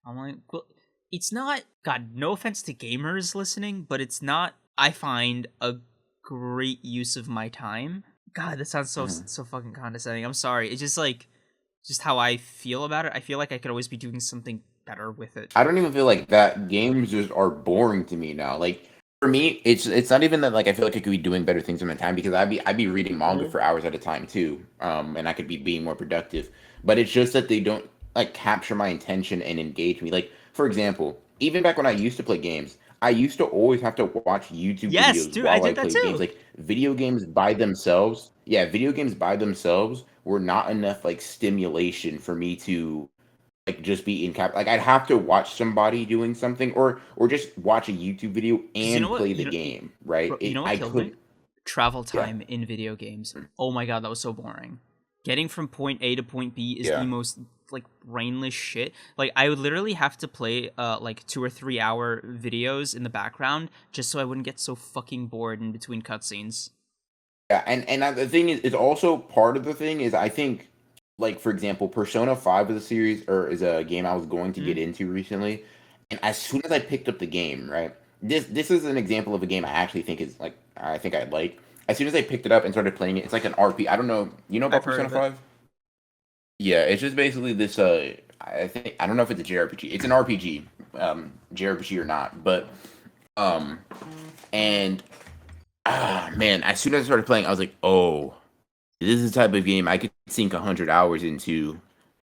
A: I'm like, well, it's not. God, no offense to gamers listening, but it's not I find a great use of my time. God, that sounds
B: Mhm.
A: so fucking condescending. I'm sorry. It's just like just how I feel about it. I feel like I could always be doing something better with it.
B: I don't even feel like that games just are boring to me now. Like for me, it's not even that like I feel like I could be doing better things in my time because I'd be reading manga for hours at a time too, and I could be being more productive. But it's just that they don't like capture my attention and engage me. Like for example, even back when I used to play games, I used to always have to watch YouTube
A: Yes,
B: videos
A: dude, I
B: while I
A: did that
B: played games.
A: too.
B: Like video games by themselves, yeah, video games by themselves were not enough like stimulation for me to like just be in cap like I'd have to watch somebody doing something or just watch a YouTube video
A: Because you know
B: and
A: what?
B: play the game, right?
A: Bro, you know what
B: I
A: killed me?
B: could
A: Travel
B: yeah.
A: time in video games. Oh my god, that was so boring. Getting from point A to point B is the
B: Yeah.
A: most like brainless shit. Like I would literally have to play like 2 or 3 hour videos in the background just so I wouldn't get so fucking bored in between cutscenes.
B: Yeah, and the thing is, it's also part of the thing is I think, like for example, Persona 5 is a series or is a game I was going to
A: Hmm?
B: get into recently, and as soon as I picked up the game, right, this is an example of a game I actually think is like I think I'd like. As soon as I picked it up and started playing it, it's like an RP. I don't know, you know
A: I've
B: about
A: heard
B: Persona
A: of it.
B: 5? Yeah, it's just basically this. I think I don't know if it's a JRPG. It's an RPG, JRPG or not, but um, and man, as soon as I started playing, I was like, oh, this is the type of game I could sink 100 hours into.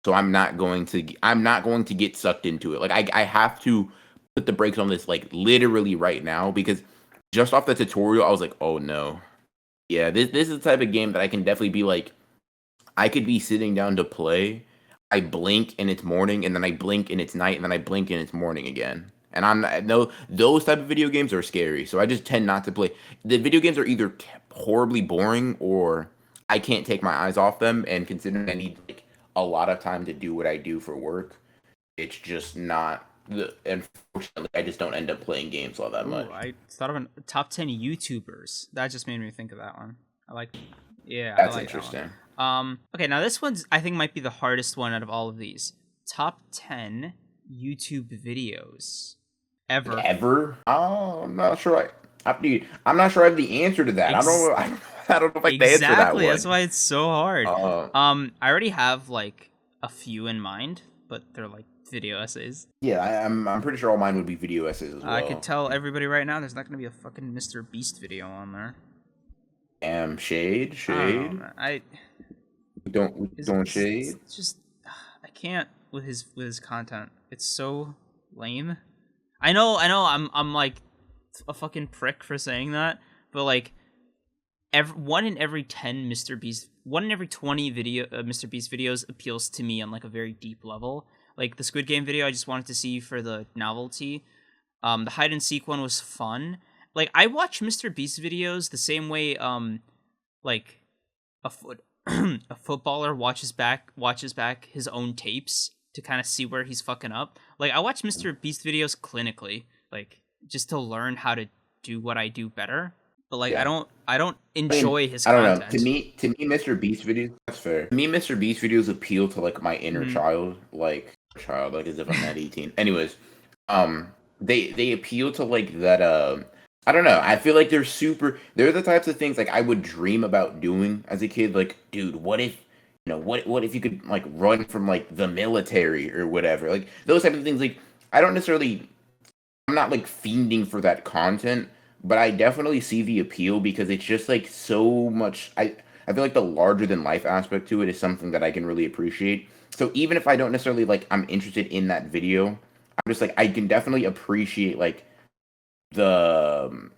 B: So I'm not going to get sucked into it. Like I have to put the brakes on this like literally right now because just off the tutorial, I was like, oh no, yeah, this is the type of game that I can definitely be like, I could be sitting down to play. I blink and it's morning, and then I blink and it's night, and then I blink and it's morning again. And no, those type of video games are scary. So I just tend not to play. The video games are either horribly boring or I can't take my eyes off them. And considering I need like a lot of time to do what I do for work, it's just not. Unfortunately, I just don't end up playing games all that
A: Ooh,
B: much.
A: I thought of a top 10 YouTubers. That just made me think of that one. I like, yeah, I
B: That's
A: like that one.
B: interesting.
A: Okay, now this one's I think might be the hardest one out of all of these. Top 10 YouTube videos
B: Like,
A: ever.
B: ever? Oh, I'm not sure. I'm not sure I have the answer to that. I don't
A: Ex-
B: know. I don't know if I can answer that
A: exactly. That's
B: one.
A: why it's so hard.
B: Uh,
A: I already have like a few in mind, but they're like video essays.
B: yeah, I'm pretty sure all mine would be video essays as
A: I could
B: well.
A: tell everybody right now there's not gonna be a fucking Mr. Beast video on there. I don't know,
B: Shade.
A: man.
B: We don't
A: It's
B: shade.
A: just I can't with his content. It's so lame. I know. I'm like a fucking prick for saying that, but like one in every 10 one in every 20 Mr. Beast videos appeals to me on like a very deep level. Like the Squid Game video, I just wanted to see for the novelty. The hide and seek one was fun. Like I watch Mr. Beast videos the same way like a foot a footballer watches back his own tapes to kind of see where he's fucking up. Like I watch Mr. Beast videos clinically, like just to learn how to do what I do better. But like
B: Yeah.
A: I don't
B: I mean,
A: enjoy his
B: I don't know.
A: content.
B: To me, Mr. Beast videos. That's fair. To me, Mr. Beast videos appeal to like my inner
A: Mhm.
B: child, like as if I'm not 18. Anyways, they appeal to like that. I don't know. I feel like they're the types of things like I would dream about doing as a kid. Like, dude, what if what if you could like run from like the military or whatever? Like those type of things. Like I don't necessarily I'm not like fiending for that content, but I definitely see the appeal because it's just like so much. I feel like the larger than life aspect to it is something that I can really appreciate. So even if I don't necessarily like I'm interested in that video, I'm just like I can definitely appreciate like the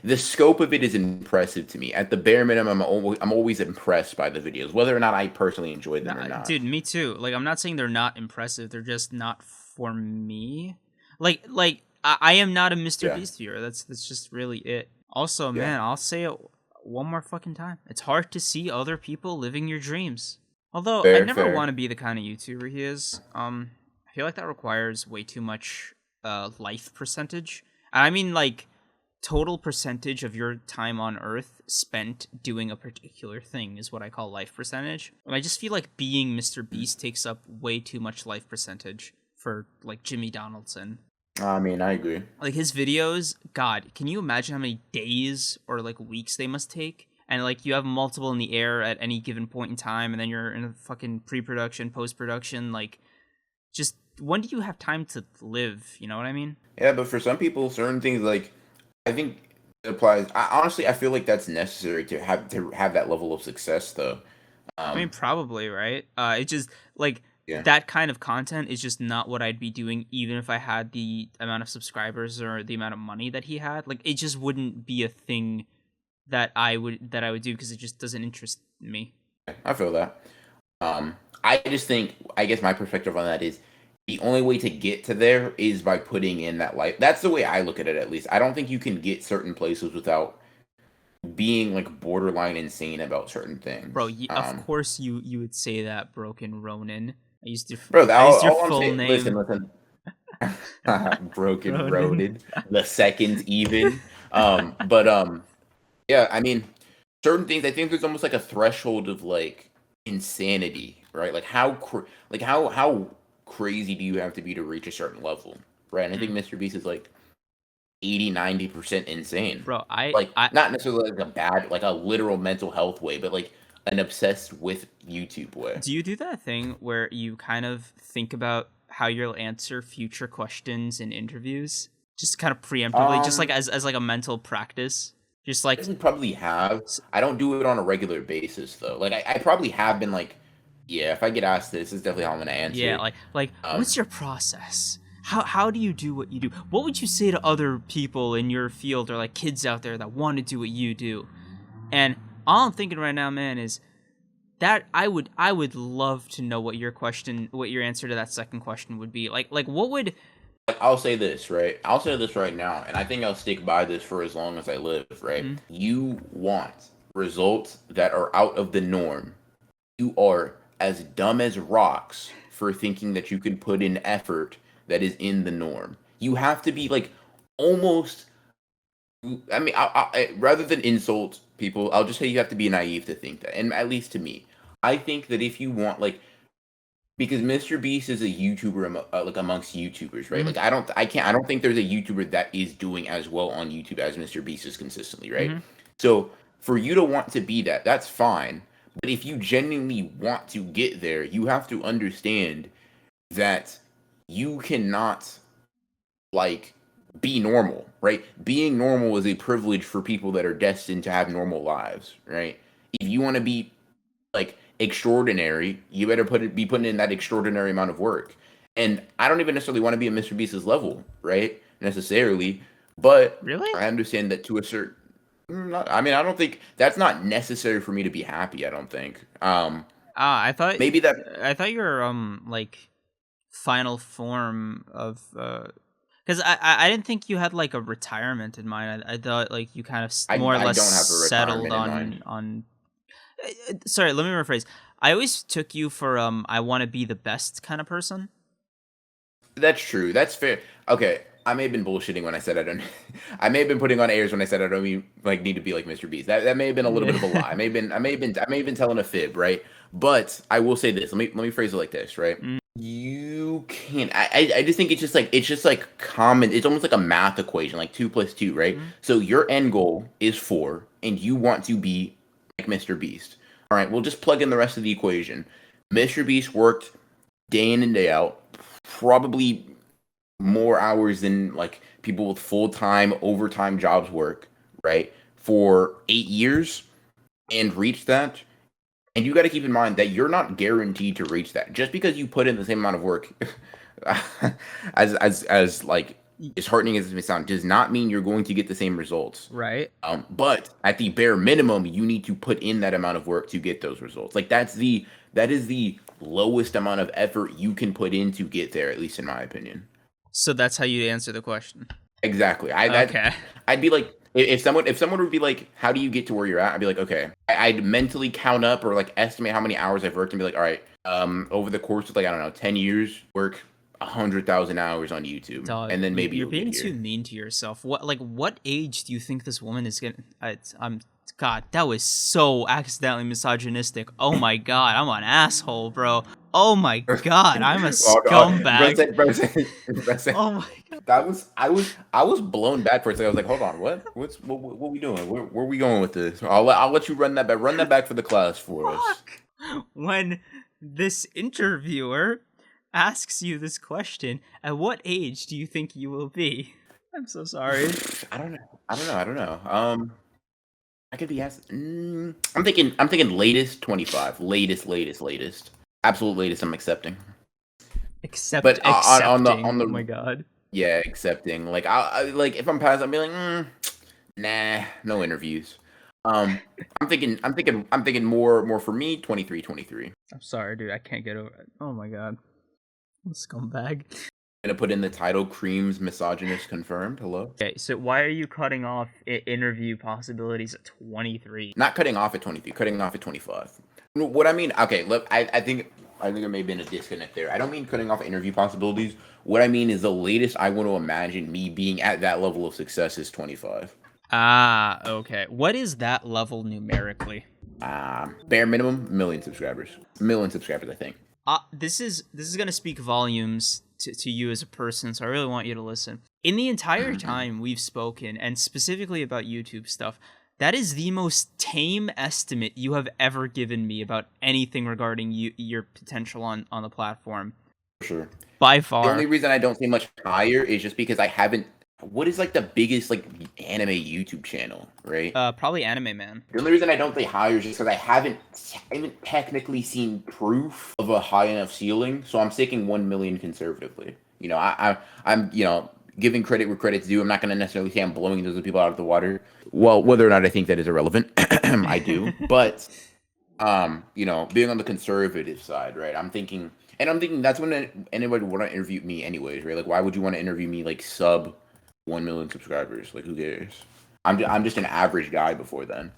B: the scope of it is impressive to me. At the bare minimum, I'm always impressed by the videos, whether or not I personally enjoy them or
A: Nah,
B: not.
A: dude, me too. Like I'm not saying they're not impressive. They're just not for me. Like I am not a Mr.
B: Yeah,
A: Beast viewer. That's just really it. Also,
B: yeah,
A: man, I'll say it one more fucking time. It's hard to see other people living your dreams. Although I
B: fair,
A: never
B: fair.
A: want to be the kind of YouTuber he is. I feel like that requires way too much life percentage. I mean like total percentage of your time on Earth spent doing a particular thing is what I call life percentage. And I just feel like being Mr. Beast takes up way too much life percentage for like Jimmy Donaldson.
B: I mean, I agree.
A: Like his videos, God, can you imagine how many days or like weeks they must take? And like you have multiple in the air at any given point in time, and then you're in a fucking pre-production, post-production. Like, just when do you have time to live? You know what I mean?
B: Yeah, but for some people, certain things like I think it applies. Honestly, I feel like that's necessary to have that level of success, though.
A: I mean,
B: Um,
A: probably, right? It just like
B: yeah.
A: that kind of content is just not what I'd be doing, even if I had the amount of subscribers or the amount of money that he had. Like, it just wouldn't be a thing that I would do because it just doesn't interest me.
B: I feel that. I just think, I guess my perspective on that is the only way to get to there is by putting in that life. That's the way I look at it, at least. I don't think you can get certain places without being like borderline insane about certain
A: Bro,
B: things.
A: of course you would say that, Broken Ronin.
B: Bro,
A: I used your
B: all I'm
A: full
B: saying,
A: name.
B: listen. Broken
A: Ronin.
B: roaded, the seconds even. But yeah, I mean, certain things. I think there's almost like a threshold of like insanity, right? Like how crazy do you have to be to reach a certain level, right? And I think
A: Mm.
B: Mr. Beast is like 80-90% insane.
A: Bro, I
B: Like
A: I
B: not necessarily like a bad, like a literal mental health way, but like an obsessed with YouTube way.
A: do you do that thing where you kind of think about how you'll answer future questions in interviews? Just kind of preemptively, just like
B: Um,
A: as like a mental practice. Just like
B: I probably have.
A: s-
B: I don't do it on a regular basis though. Like I probably have been like, yeah, if I get asked this is definitely how I'm gonna
A: yeah,
B: answer.
A: like
B: Um,
A: what's your process? How do you do what you do? What would you say to other people in your field or like kids out there that want to do what you do? And all I'm thinking right now, man, is that I would love to know what your answer to that second question would be. Like what would
B: I'll say this, right? I'll say this right now, and I think I'll stick by this for as long as I live, right?
A: mm,
B: You want results that are out of the norm. You are as dumb as rocks for thinking that you can put in effort that is in the norm. You have to be like almost. I mean, rather than insult people, I'll just say you have to be naive to think that. And at least to me, I think that if you want like because Mr. Beast is a YouTuber like amongst YouTubers, right?
A: mm,
B: Like I don't think there's a YouTuber that is doing as well on YouTube as Mr. Beast is consistently, right?
A: mm,
B: So for you to want to be that, that's fine. But if you genuinely want to get there, you have to understand that you cannot like be normal, right? Being normal is a privilege for people that are destined to have normal lives, right? If you want to be like extraordinary, you better be putting in that extraordinary amount of work. And I don't even necessarily want to be at Mr. Beast's level, right? Necessarily, but
A: really?
B: I understand that to a certain. I mean, I don't think that's not necessary for me to be happy. I don't think.
A: Ah,
B: Maybe that.
A: I thought your like final form of because I didn't think you had like a retirement in mind. I thought like you kind of more or
B: I
A: less
B: don't have a
A: settled
B: retirement in mind.
A: on. Sorry, let me rephrase. I always took you for I want to be the best kind of person.
B: That's true. That's fair. Okay, I may have been bullshitting when I said I don't. I may have been putting on airs when I said I don't even like need to be like Mr. Beast. That may have been a little bit of a lie.
A: Yeah.
B: I may have been telling a fib, right? But I will say this. Let me phrase it like this, right?
A: Mm,
B: You can't. I just think it's just like common. It's almost like a math equation, like 2 + 2, right?
A: mm.
B: So your end goal is 4, and you want to be like Mr. Beast. All right, we'll just plug in the rest of the equation. Mr. Beast worked day in and day out, probably more hours than like people with full-time overtime jobs work, right? For 8 years and reach that. And you got to keep in mind that you're not guaranteed to reach that. Just because you put in the same amount of work as like as heartening as it may sound, does not mean you're going to get the same results.
A: Right.
B: But at the bare minimum, you need to put in that amount of work to get those results. Like that is the lowest amount of effort you can put in to get there, at least in my opinion.
A: So that's how you answer the question.
B: Exactly.
A: Okay.
B: I'd be like if someone would be like, how do you get to where you're at? I'd be like, okay. I'd mentally count up or like estimate how many hours I've worked and be like, all right, over the course of like I don't know 10 years, work 100,000 hours on YouTube,
A: Dog,
B: and then maybe
A: you're
B: you'll get
A: being too
B: here.
A: mean to yourself. What age do you think this woman is gonna? I'm God, that was so accidentally misogynistic. Oh my God, I'm an asshole, bro. Oh my god, I'm a scumbag.
B: Bro said,
A: Oh my god.
B: I was blown back for a second. I was like, hold on, what we doing? Where we going with this? I'll let you run that back. Run that back for the class for us.
A: When this interviewer asks you this question, at what age do you think you will be? I'm so sorry.
B: I don't know. I could be asked. I'm thinking latest 25. Latest. Absolute latest. I'm accepting. But
A: Accepting.
B: on the
A: oh my god.
B: yeah, accepting. Like I like if I'm past, I'll be like, nah, no interviews. I'm thinking more for me. 23.
A: I'm sorry, dude. I can't get over it. Oh my god. I'm a scumbag.
B: Gonna put in the title Kreams misogynist confirmed. Hello.
A: Okay, so why are you cutting off interview possibilities at 23?
B: Not cutting off at 23, cutting off at 25. What I mean, okay, look, I think there may have been a disconnect there. I don't mean cutting off interview possibilities. What I mean is the latest I want to imagine me being at that level of success is 25.
A: Ah, okay. What is that level numerically?
B: Bare minimum, million subscribers. Million subscribers, I think.
A: This is gonna speak volumes to you as a person, so I really want you to listen. In the entire time we've spoken, and specifically about YouTube stuff, that is the most tame estimate you have ever given me about anything regarding your potential on the platform.
B: For sure.
A: By far.
B: The only reason I don't see much higher is just because I haven't. What is like the biggest like anime YouTube channel, right?
A: Probably Anime Man.
B: The only reason I don't say higher is just because I haven't technically seen proof of a high enough ceiling, so I'm sticking 1 million conservatively. You know, I'm giving credit where credit's due. I'm not going to necessarily say I'm blowing those people out of the water. Well, whether or not I think that is irrelevant, I do. But being on the conservative side, right? I'm thinking that's when anybody would want to interview me anyways, right? Like, why would you want to interview me like sub 1 million subscribers? Like, who cares? I'm just an average guy before then.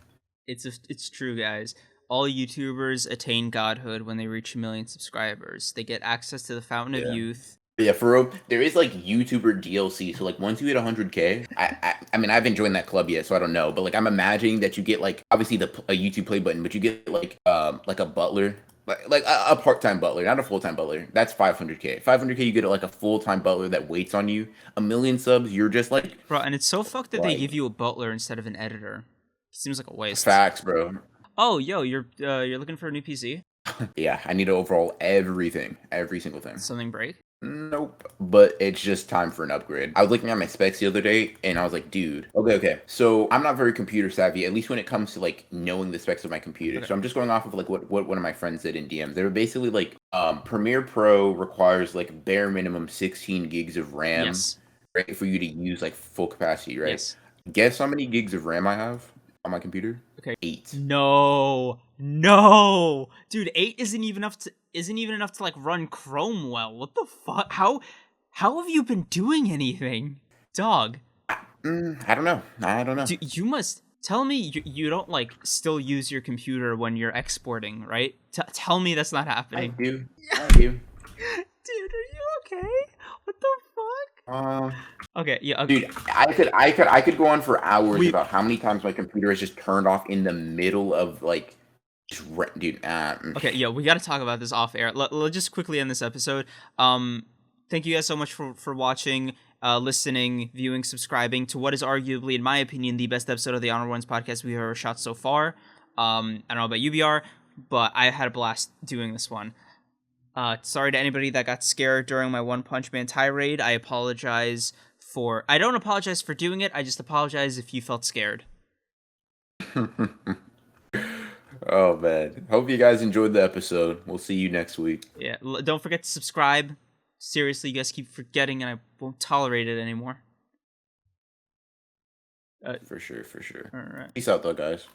A: It's true, guys. All YouTubers attain godhood when they reach 1 million subscribers. They get access to the Fountain of Youth.
B: Yeah, for real. There is like YouTuber DLC. So like once you hit 100K, I mean I haven't joined that club yet, so I don't know. But like I'm imagining that you get like obviously a YouTube play button, but you get like a butler. Like a part-time butler, not a full-time butler. That's 500K. 500K, you get like a full-time butler that waits on you. 1 million subs, you're just like...
A: Bro, and it's so fucked that they give you a butler instead of an editor. Seems like a waste.
B: Facts, bro.
A: Oh, yo, you're looking for a new PC?
B: Yeah, I need to overhaul everything. Every single thing.
A: Something break?
B: Nope. But it's just time for an upgrade. I was looking at my specs the other day, and I was like, dude, okay. So I'm not very computer savvy, at least when it comes to like knowing the specs of my computer. Okay. So I'm just going off of like what one of my friends said in DMs. They were basically like, Premiere Pro requires like bare minimum 16 gigs of RAM,
A: yes,
B: right, for you to use like full capacity, right?
A: Yes.
B: Guess how many gigs of RAM I have on my computer?
A: Okay.
B: 8.
A: No, dude, 8 isn't even enough to like run Chrome well. What the fuck? How have you been doing anything, dog?
B: I don't know.
A: Dude, you must tell me you don't like still use your computer when you're exporting, right? Tell me that's not happening.
B: I do.
A: Dude, are you okay? What the fuck? Okay, yeah. Okay.
B: Dude, I could go on for hours about how many times my computer has just turned off in the middle of like, dude.
A: Okay, yeah, we got to talk about this off air. Let's just quickly end this episode. Thank you guys so much for watching, listening, viewing, subscribing to what is arguably, in my opinion, the best episode of the Honor Ones podcast we've ever shot so far. I don't know about UBR, but I had a blast doing this one. Sorry to anybody that got scared during my OnePunchMan tirade. I don't apologize for doing it. I just apologize if you felt scared.
B: Oh, man. Hope you guys enjoyed the episode. We'll see you next week.
A: Yeah, don't forget to subscribe. Seriously, you guys keep forgetting, and I won't tolerate it anymore.
B: For sure.
A: All right.
B: Peace out, though, guys.